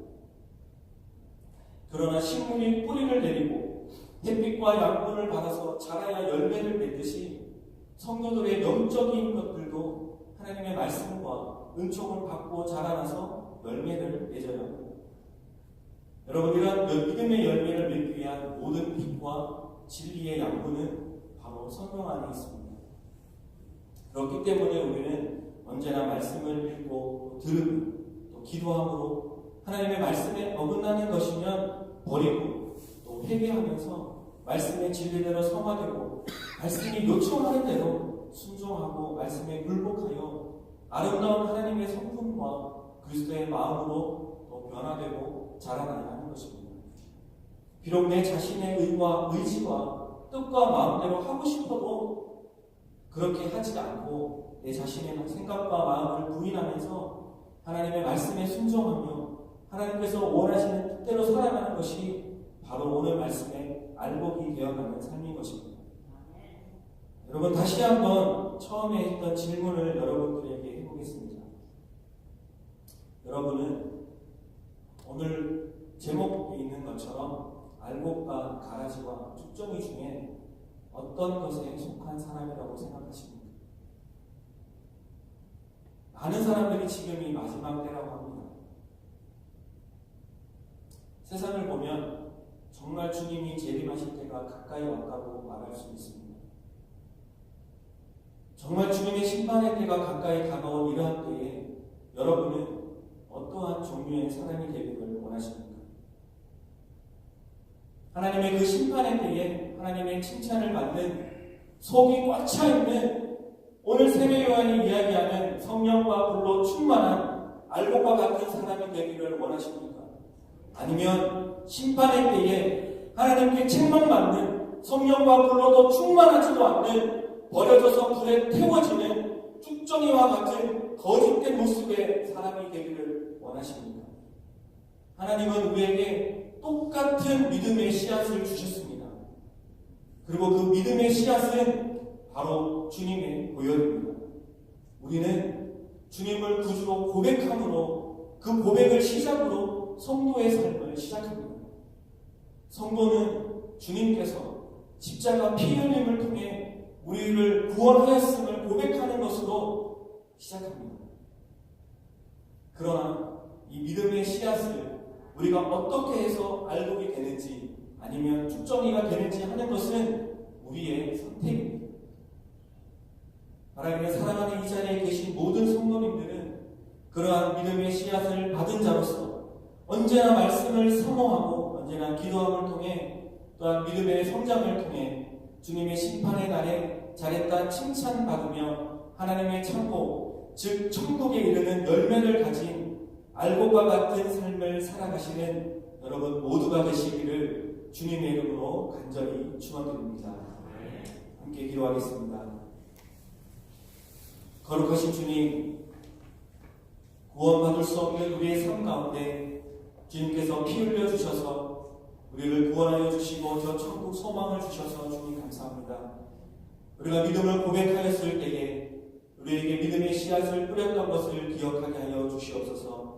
그러나 식물이 뿌리를 내리고 햇빛과 양분을 받아서 자라야 열매를 맺듯이 성도들의 영적인 것들도 하나님의 말씀과 은총을 받고 자라나서 열매를 맺어야 합니다. 여러분, 이런 믿음의 열매를 맺기 위한 모든 빛과 진리의 양분은 바로 성령 안에 있습니다. 그렇기 때문에 우리는 언제나 말씀을 읽고 들으며 또 기도함으로 하나님의 말씀에 어긋나는 것이면 버리고 또 회개하면서 말씀의 진리대로 성화되고 말씀이 요청하는 대로 순종하고 말씀에 굴복하여 아름다운 하나님의 성품과 그리스도의 마음으로 또 변화되고 자라나야 하는 것입니다. 비록 내 자신의 의지와 뜻과 마음대로 하고 싶어도 그렇게 하지 않고 내 자신의 생각과 마음을 부인하면서 하나님의 말씀에 순종하며 하나님께서 원하시는 뜻대로 살아가는 것이 바로 오늘 말씀의 알곡이 되어가는 삶인 것입니다. 여러분, 다시 한번 처음에 했던 질문을 여러분들에게 해보겠습니다. 여러분은 오늘 제목에 있는 것처럼 알곡과 가라지와 쭉정이 중에 어떤 것에 속한 사람이라고 생각하십니까? 많은 사람들이 지금이 마지막 때라고 합니다. 세상을 보면 정말 주님이 재림하실 때가 가까이 왔다고 말할 수 있습니다. 정말 주님의 심판의 때가 가까이 다가온 이러한 때에 여러분은 어떠한 종류의 사람이 되기를 원하십니까? 하나님의 그 심판의 때에 하나님의 칭찬을 받는 속이 꽉 차 있는 오늘 세례 요한이 이야기하는 성령과 불로 충만한 알곡과 같은 사람이 되기를 원하십니까? 아니면 심판의 때에 하나님께 책망받는 성령과 불로도 충만하지도 않는 버려져서 불에 태워지는 쭉정이와 같은 거짓된 모습의 사람이 되기를 원하십니까? 하나님은 우리에게 똑같은 믿음의 씨앗을 주셨습니다. 그리고 그 믿음의 씨앗은 바로 주님의 보혈입니다. 우리는 주님을 구주로 고백함으로 그 고백을 시작으로 성도의 삶을 시작합니다. 성도는 주님께서 십자가 피 흘림을 통해 우리를 구원하였음을 고백하는 것으로 시작합니다. 그러나 이 믿음의 씨앗을 우리가 어떻게 해서 알곡이 되는지 아니면 쭉정이가 되는지 하는 것은 우리의 선택입니다. 하나님의 사랑하는 이 자리에 계신 모든 성도님들은 그러한 믿음의 씨앗을 받은 자로서 언제나 말씀을 사모하고 언제나 기도함을 통해 또한 믿음의 성장을 통해 주님의 심판의 날에 잘했다 칭찬받으며 하나님의 창고 즉 천국에 이르는 열매를 가진 알곡과 같은 삶을 살아가시는 여러분 모두가 되시기를 주님의 이름으로 간절히 축원드립니다. 함께 기도하겠습니다. 거룩하신 주님, 구원받을 수 없는 우리의 삶 가운데 주님께서 피 흘려 주셔서 우리를 구원하여 주시고 저 천국 소망을 주셔서 주님 감사합니다. 우리가 믿음을 고백하였을 때에 우리에게 믿음의 씨앗을 뿌렸던 것을 기억하게 하여 주시옵소서.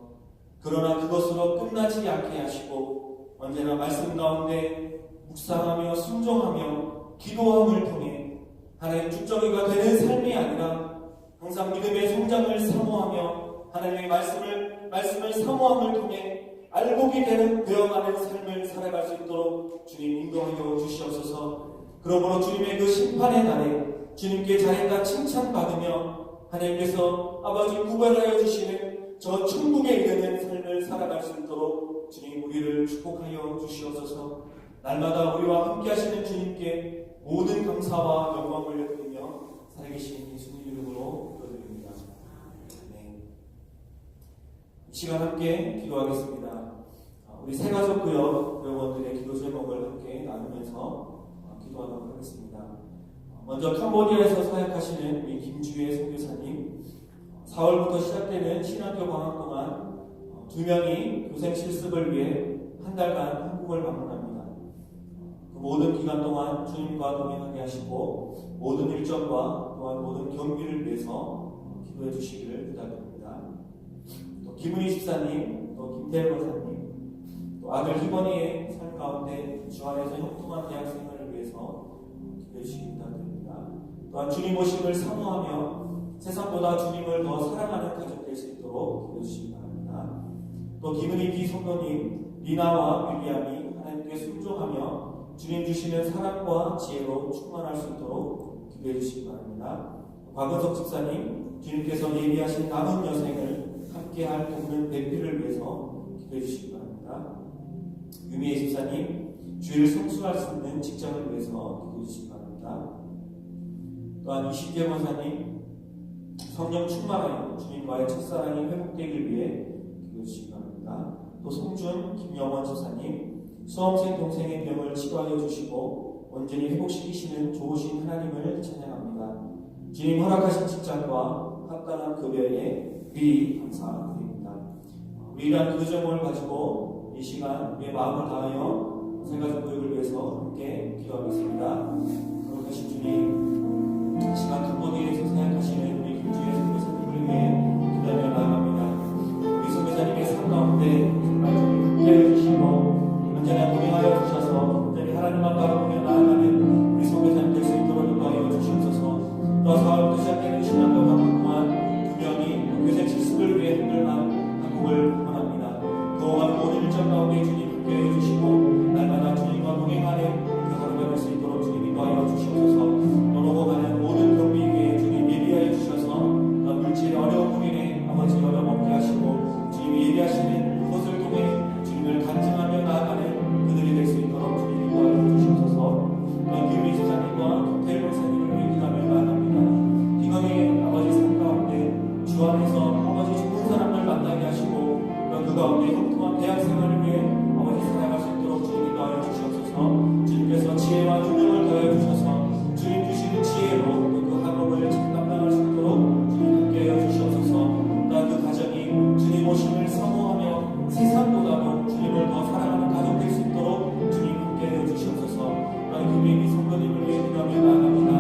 그러나 그것으로 끝나지 않게 하시고 언제나 말씀 가운데 묵상하며 순종하며 기도함을 통해 하나님 쭉정이가 되는 삶이 아니라 항상 믿음의 성장을 사모하며 하나님의 말씀을 사모함을 통해 알곡이 되어가는 삶을 살아갈 수 있도록 주님 인도하여 주시옵소서. 그러므로 주님의 그 심판의 날에 주님께 잘했다 칭찬받으며 하나님께서 아버지 구별하여 주시는 저 천국에 이르는 삶을 살아갈 수 있도록 주님 우리를 축복하여 주시옵소서. 날마다 우리와 함께 하시는 주님께 모든 감사와 영광을 드리며 살아계신 예수님 이름으로 기도드립니다. 네. 이 시간 함께 기도하겠습니다. 우리 새가족구역 회원들의 기도 제목을 함께 나누면서 기도하도록 하겠습니다. 먼저 캄보디아에서 사역하시는 우리 김주혜 선교사님, 4월부터 시작되는 신학교 방학 동안 2명이 교생 실습을 위해 한 달간 한국을 방문합니다. 그 모든 기간 동안 주님과 동행하게 하시고 모든 일정과 또한 모든 경비를 위해서 기도해 주시기를 부탁드립니다. 또 김은희 집사님, 또 김태일 권사님, 또 아들 희건이의 삶 가운데 주 안에서 형통한 대학 생활을 위해서 기도해 주시기 부탁드립니다. 또한 주님 오심을 사모하며 세상보다 주님을 더 사랑하는 가족 될 수 있도록 기도해 주시기 바랍니다. 또 김은희 비성도님, 리나와 윌리엄이 하나님께 순종하며 주님 주시는 사랑과 지혜로 충만할 수 있도록 기도해 주시기 바랍니다. 곽은석 집사님, 주님께서 예비하신 남은 여생을 함께할 돕는 배필을 위해서 기도해 주시기 바랍니다. 유미애 집사님, 주일을 성수할 수 있는 직장을 위해서 기도해 주시기 바랍니다. 또한 이시재 권사님, 성령 충만하여 주님과의 첫사랑이 회복되길 위해 기도해 주시기 바랍니다. 또 송준, 김영원 집사님, 수험생 동생의 병을 치료하여 주시고 온전히 회복시키시는 좋으신 하나님을 찬양합니다. 주님 허락하신 직장과 합당한 급여에 귀히 감사드립니다. 우리 이러한 교정을 가지고 이 시간 우리의 마음을 다하여 세가족 교육을 위해서 함께 기도하겠습니다. 거룩하신 주님, 이 시간 근본위에서 생각하시는 우리 교주의 선교사님을 위해 기도하며 나아갑니다. 우리 선교사님의 삶 가운데 정말 주님 함께하여 주시고 언제나 동행하여 주셔서 언제나 하나님만 바라보며 나아가는 우리 선교사님 될 수 있도록 인도하여 주시옵소서. 또 사업부터 시작되는 신학교 방학 동안 분명히 교생 실습을 위해 한국을 원합니다. 그동안 모든 일정 가운데 주님 함께해 주시고 날마다 주님과 동행하는 그 하루가 될 수 있도록 주님 인도하여 주시옵소서. 오고 가는 모든 경비 위에 주님 예비하여 주셔서 물질의 어려운 고민에 아버지 어려움 없게 하시고 주님이 예비하시는 그것을 통해 주님을 간증하며 나아가는 그들이 될 수 있도록 주님 인도하여 주시옵소서. 김은희 집사님과 김태일 목사님을 위해 기도하며 나아갑니다. 희망의 아버지 삶 가운데 주 안에서 아버지 좋은 사람을 만나게 하시고 그 가운데 형통한 대학 생활을 위해 아버지 살아갈 수 있도록 주님 인도하여 주시옵소서. 주님께서 지혜와 능력을 더하여 주셔서 주님 주시는 지혜로 그 학업을 감당할 수 있도록 주님 함께하여 주시옵소서. 또한 그 가정이 주님 오심을 사모하며 세상보다도 주님을 더 사랑하는 가족 될 수 있도록 주님 함께하여 주시옵소서. 또한 교민이 성도님을 위해 기도하며 나아갑니다.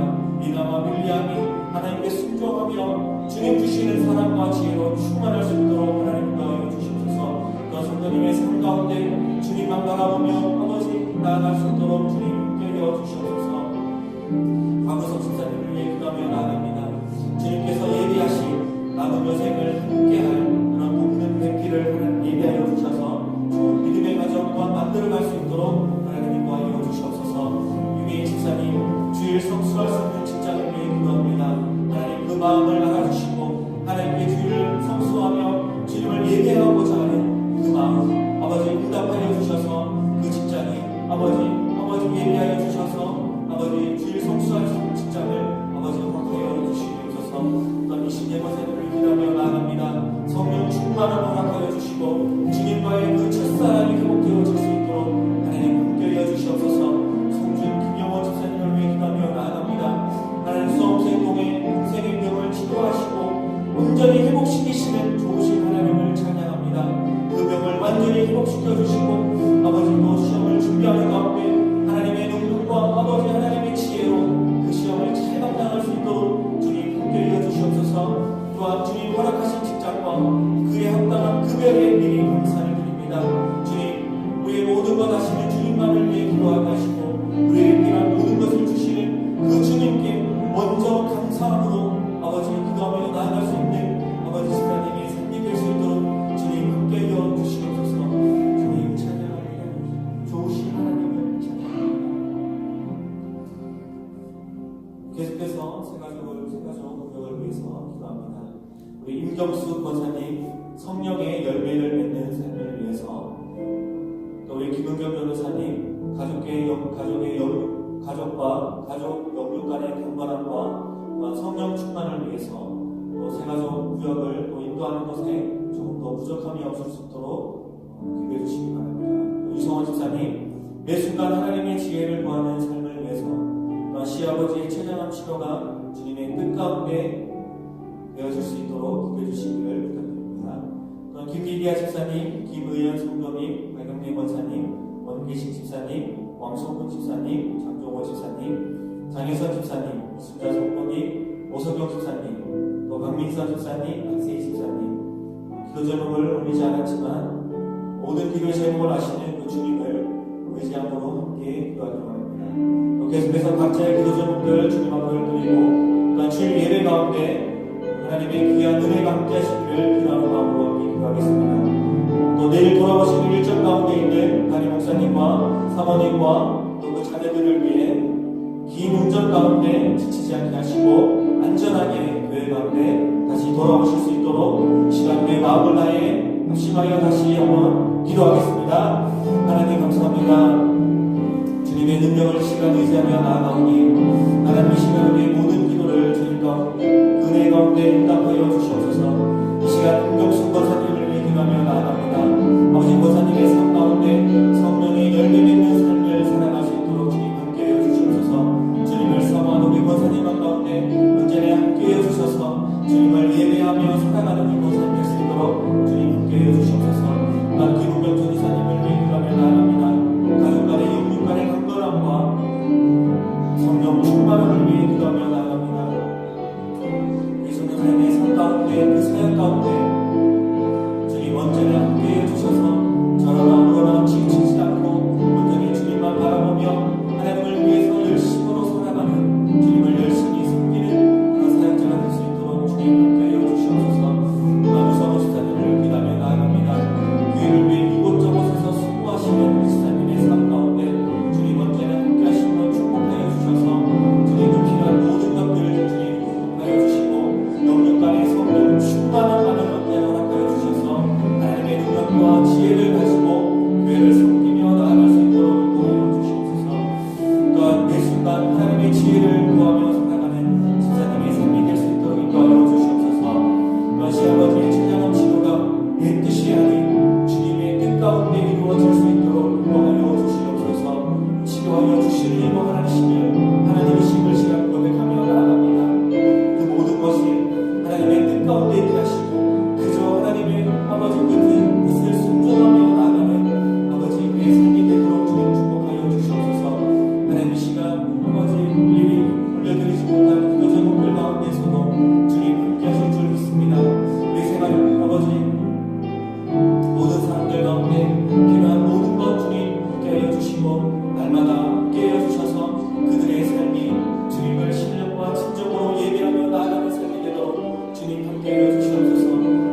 리나와 윌리엄이 하나님께 순종하며 주님 주시는 사랑과 지혜로 충만할 수 있도록 하나님 인도하여 주시옵소서. 또한 성도님의 삶 가운데 주님만 바라보며 아버지 나아갈 수 있도록 주님 함께하여 주시옵소서. 곽은석 집사님을 위해 기도하며 나아갑니다. 주님께서 예비하신 남은 여생을 함께할 그런 복는 배필을 하나님 예비하여 주셔서 믿음의 가정 또한 만들어갈 수 있도록 하나님 인도하여 주시옵소서. 유미애 집사님, 주일 성수할 수 있는 직장을 위해 기도합니다. 하나님 그 마음을 알아주시고 하나님께 주일을 성수하며 주님을 예배하고자 하는 그 마음 아버지 응답하여 주셔서 그 직장이 아버지 예배하여 주셔서 아버지 주일 성수할 수 있는 직장을 아버지 허락하여 주시옵소서. 또한 이신예 권사님을 기도하며 나아갑니다. 성령 충만을 허락하여 주시고 주님과의 그 첫사랑이 회복되어질 수 있도록 하나님 함께하여 주시옵소서. 송준 김영원 집사님을 위해 기도하며 나아갑니다. 하나님 수험생 동의 인생의 병을 치료하시고 온전히 회복시키시는 좋으신 하나님을 찬양합니다. 그 병을 완전히 회복시켜 주시고 아버지 또 시험을 준비하는 가운데 하나님의 능력과 아버지 하나님의 지혜로 그 시험을 잘 감당할 수 있도록 주님 함께하여 주시옵소서. 또한 주님 허락하신 직장과 그에 합당한 급여에 미리 감사를 드립니다. 주님 우리의 모든 것 하시는 주님만을 위해 기도하게 하시고 우리에게 필요한 모든 것을 주시는 그 주님께 먼저 감사함으로 아버지 기도하며 나아갈 수 있는 아버지 집사님의 삶이 될 수 있도록 주님 함께하여 주시옵소서. 주님 찬양합니다. 좋으신 하나님을 찬양합니다. 계속해서 세가족 교육을 위해서 기도합니다. 우리 임경수 권사님 성령의 열매를 맺는 삶을 위해서 또 우리 김은경 변호사님 가족과 가족 영육 간의 경건함과 성령 충만을 위해서 또 세가족 구역을 또 인도하는 것에 조금 더 부족함이 없을 수 있도록 기도해 주시기 바랍니다. 이성원 집사님 매 순간 하나님의 지혜를 구하는 삶을 위해서 또 시아버지의 최장암 치료가 주님의 뜻 가운데 되어질 수 있도록 기도해 주시기를 부탁드립니다. 또 김기디아 집사님, 김의연 성도님, 박영민 권사님, 원기식 집사님, 왕성근 집사님, 장종호 집사님, 장혜선 집사님, 이순자 성도님, 오석영 집사님, 또 박민선 집사님, 박세희 집사님, 기도 제목을 올리지 않았지만 모든 기도 제목을 아시는 그 주님을 의지함으로 함께 기도하기로 합니다. 또 계속해서 각자의 기도 제목들 주님 앞에 드리고 또한 주일 예배 가운데 하나님의 귀한 은혜가 함께 하시기를 기도하는 마음으로 함께 기도하겠습니다. 또 내일 돌아오시는 일정 가운데 있는 담임 목사님과 사모님과 또 그 자녀들을 위해 긴 운전 가운데 지치지 않게 하시고 안전하게 교회 가운데 다시 돌아오실 수 있도록 시간 우리의 마음을 다해 합심하여 다시 한번 기도하겠습니다. 하나님 감사합니다. 주님의 능력을 시간 의지하며 나아가오니 하나님 이 시간 우리의 모든 기도를 주님 가운데 은혜 가운데 응답하여 주시옵소서. 이 시간 김경숙 권사님을 위해 기도하며 나아갑니다. 아버지 권사님의 삶 가운데 성령의 열매 맺는 삶을 살아갈 수 있도록 주님 함께하여 주시옵소서. 주님을 사모하는 우리 권사님과 가운데 언제나 함께하여 주셔서 주님을 예배하며 살아가는 이 권사님 될 수 있도록 주님 함께하여 주시옵소서. 난 김우병 전이사님을 위해 기도하며 나아갑니다. 가족 간의 영육 간의 강건함과 성령 충만함을 위해 기도하며 나아갑니다. 우리 성도님의 삶 가운데 그 사역 가운데 주님 언제나 함께해 주셔서 저러나 아무거나 지치지 않고 온전히 주님만 바라보며 하나님을 위해서 열심으로 살아가는 주님을 열심히 섬기는 그런 사역자가 될 수 있도록 주님 함께해 주시옵소서. 유성호 지사님을 기도하며 나아갑니다. 교회를 위해 이곳저곳에서 수고하시는 우리 지사님의 삶 가운데 주님 언제나 함께 하시고 축복하여 주셔서 주님 그 필요한 모든 것들을 주님 공급하여 주시고 영육간의 성령 충만한 많은 것들을 허락하여 주셔서 하나님의 능력과 지혜를 가지고 교회를 섬기며 나아갈 수 있도록 인도하여 주시옵소서. 또한 매 순간 하나님의 지혜를 구하며 살아가는 지사님의 삶이 될 수 있도록 인도하여 주시옵소서. 또한 시아버지의 찬양한 치료가 내 뜻이 아닌 주님의 뜻 가운데 이루어질 수 있도록 인도하여 주시옵소서. 치료하여 주시는 이고 하나님이시며 하나님이심을 시간 고백하며 나아갑니다. 그 모든 것이 하나님의 뜻 가운데 있게 하시고 그저 하나님의 아버지 뜻을 순종하며 나아가는 아버지 그의 삶이 되도록 주님 축복하여 주시옵소서. 하나님 이 시간 아버지 일일이 올려드리지 못한 기도 제목들 가운데서도 주님 함께 하실 줄 믿습니다. 우리 생활 아버지 모든 사람들 가운데 필요한 모든 것 주님 함께하여 주시고 날마다 함께하여 주셔서 그들의 삶이 주님을 신령과 진정으로 예배하며 나아가는 삶이 되도록 주님 함께하여 주시옵소서.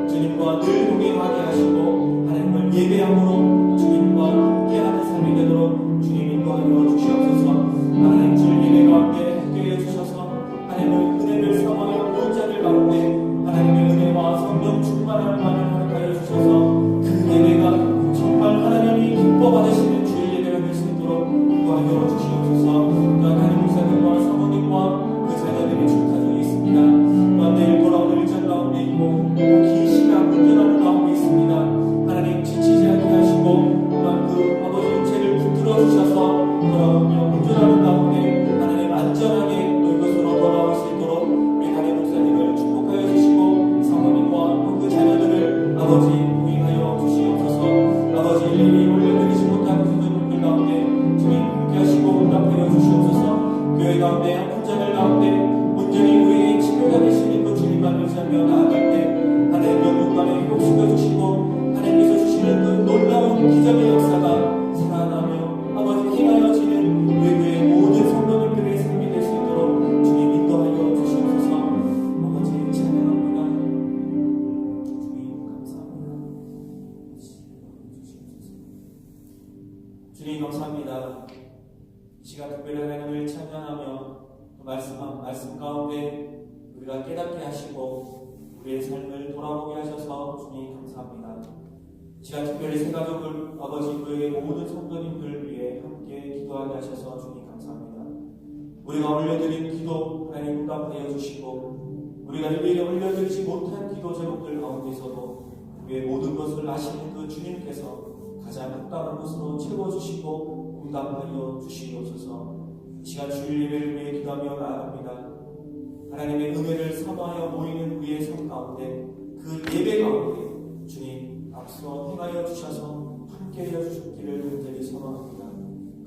주님과 늘 동행하게 하시고 하나님을 예배함으로 주님과 함께하는 삶이 되도록 주님 인도하여 주시옵소서. 하나님 주일 예배 가운데 함께하여 주셔서 하나님의 은혜를 사모하여 모은 자들 가운데 하나님의 은혜와 성령 충만함을 많이 허락하여 주셔서 그 예배가 정말 하나님이 기뻐 받으시는 주일 예배가 될 수 있도록 인도하여 주시옵소서. 또한 하나님 목사님과 사모님과 그 자녀들이 출타중에 있습니다. 또한 내일 돌아오는 일정 가운데 있고 긴 시간 운전하는 가운데 있습니다. 하나님 지치지 않게 하시고 또한 그 아버지 육체를 붙들어 주셔서 돌아오며 운전하는 가운데 하나님 안전하게 너희 것으로 돌아올 수 있도록 우리 담임 목사님을 축복하여 주시고 사모님과 그 자녀들을 아버지 동행하여 주시옵소서. 아버지 일일이 올려드리지 못한 기도분들 가운데 주님 함께 하시고 응답하여 주시옵소서. 교회 가운데 아픈 자들 가운데 온전히 우리의 치료가 되시는 그 주님만 의지하며 나아갈 때 하나님 영육간에 회복시켜 주시고 하나님께서 주시는 그 놀라운 기적의 역사가 살아나며 아버지 행하여지는 우리 교회의 모든 성도님들의 삶이 될 수 있도록 주님 인도하여 주시옵소서. 아버지 찬양합니다. 주님 감사합니다. 주님 감사합니다. 이 시간 특별히 하나님을 찬양하며 말씀 가운데 우리가 깨닫게 하시고 우리의 삶을 돌아보게 하셔서 주님 감사합니다. 이 시간 특별히 새 가족을 아버지 교회의 모든 성도님들 위해 함께 기도하게 하셔서 주님 감사합니다. 우리가 올려드린 기도 하나님 응답하여 주시고 우리가 일일이 올려드리지 못한 기도 제목들 가운데서도 우리의 모든 것을 아시는 그 주님께서 가장 합당한 것으로 채워주시고 응답하여 주시옵소서. 이 시간 주일 예배를 위해 기도하며 나아갑니다. 하나님의 은혜를 사모하여 모이는 우리의 삶 가운데 그 예배 가운데 주님 앞서 행하여 주셔서 함께하여 주셨기를 간절히 소망합니다.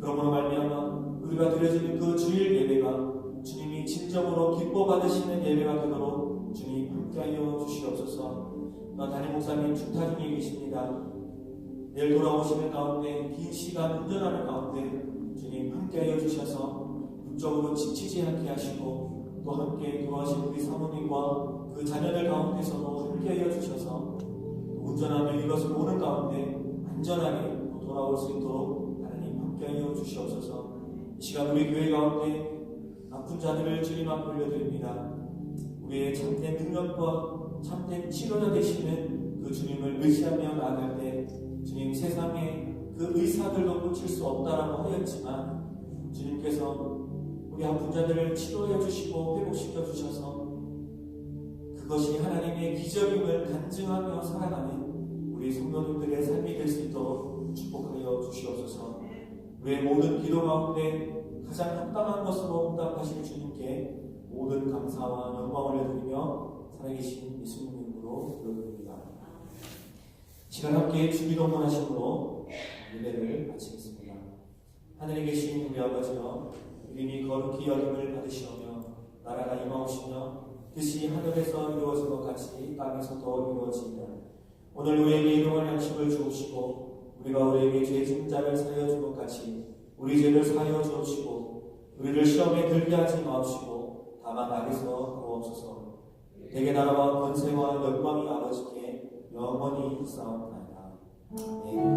그러므로 말미암아 우리가 드려지는 그 주일 예배가 주님이 진정으로 기뻐 받으시는 예배가 되도록 주님 함께하여 주시옵소서. 담임 목사님 중타 중에 계십니다. 내일 돌아오시는 가운데 긴 시간 운전하는 가운데 주님 함께하여 주셔서 육적으로 지치지 않게 하시고 또 함께 돌아오신 우리 사모님과 그 자녀들 가운데서도 함께하여 주셔서 운전하며 이것을 오는 가운데 안전하게 또 돌아올 수 있도록 하나님 함께하여 주시옵소서. 이 시간 우리 교회 가운데 아픈 자들을 주님 앞에 올려드립니다. 우리의 참된 능력과 참된 치료자 되시는 그 주님을 의지하며 나아갈 때 주님 세상에 그 의사들도 고칠 수 없다라고 하였지만 주님께서 우리 아픈 자들을 치료해 주시고 회복시켜 주셔서 그것이 하나님의 기적임을 간증하며 살아가는 우리 성도님들의 삶이 될 수 있도록 축복하여 주시옵소서. 우리의 모든 기도 가운데 가장 합당한 것으로 응답하실 주님께 모든 감사와 영광을 올려드리며 살아계신 예수님 이름으로 기도드립니다. 시간 함께 주기도문 하심으로 예배를 마치겠습니다. 하늘에 계신 우리 아버지여, 이름이 거룩히 여김을 받으시오며 나라가 임하오시며 뜻이 하늘에서 이루어진 것 같이 땅에서도 이루어지이다. 오늘 우리에게 일용할 양식을 주옵시고 우리가 우리에게 죄 지은 자를 사하여 준 것 같이 우리 죄를 사하여 주옵시고 우리를 시험에 들게 하지 마옵시고 다만 악에서 구하옵소서. 대개 나라와 권세와 영광이 아버지께 영원히 쌓옵나이다. 아멘.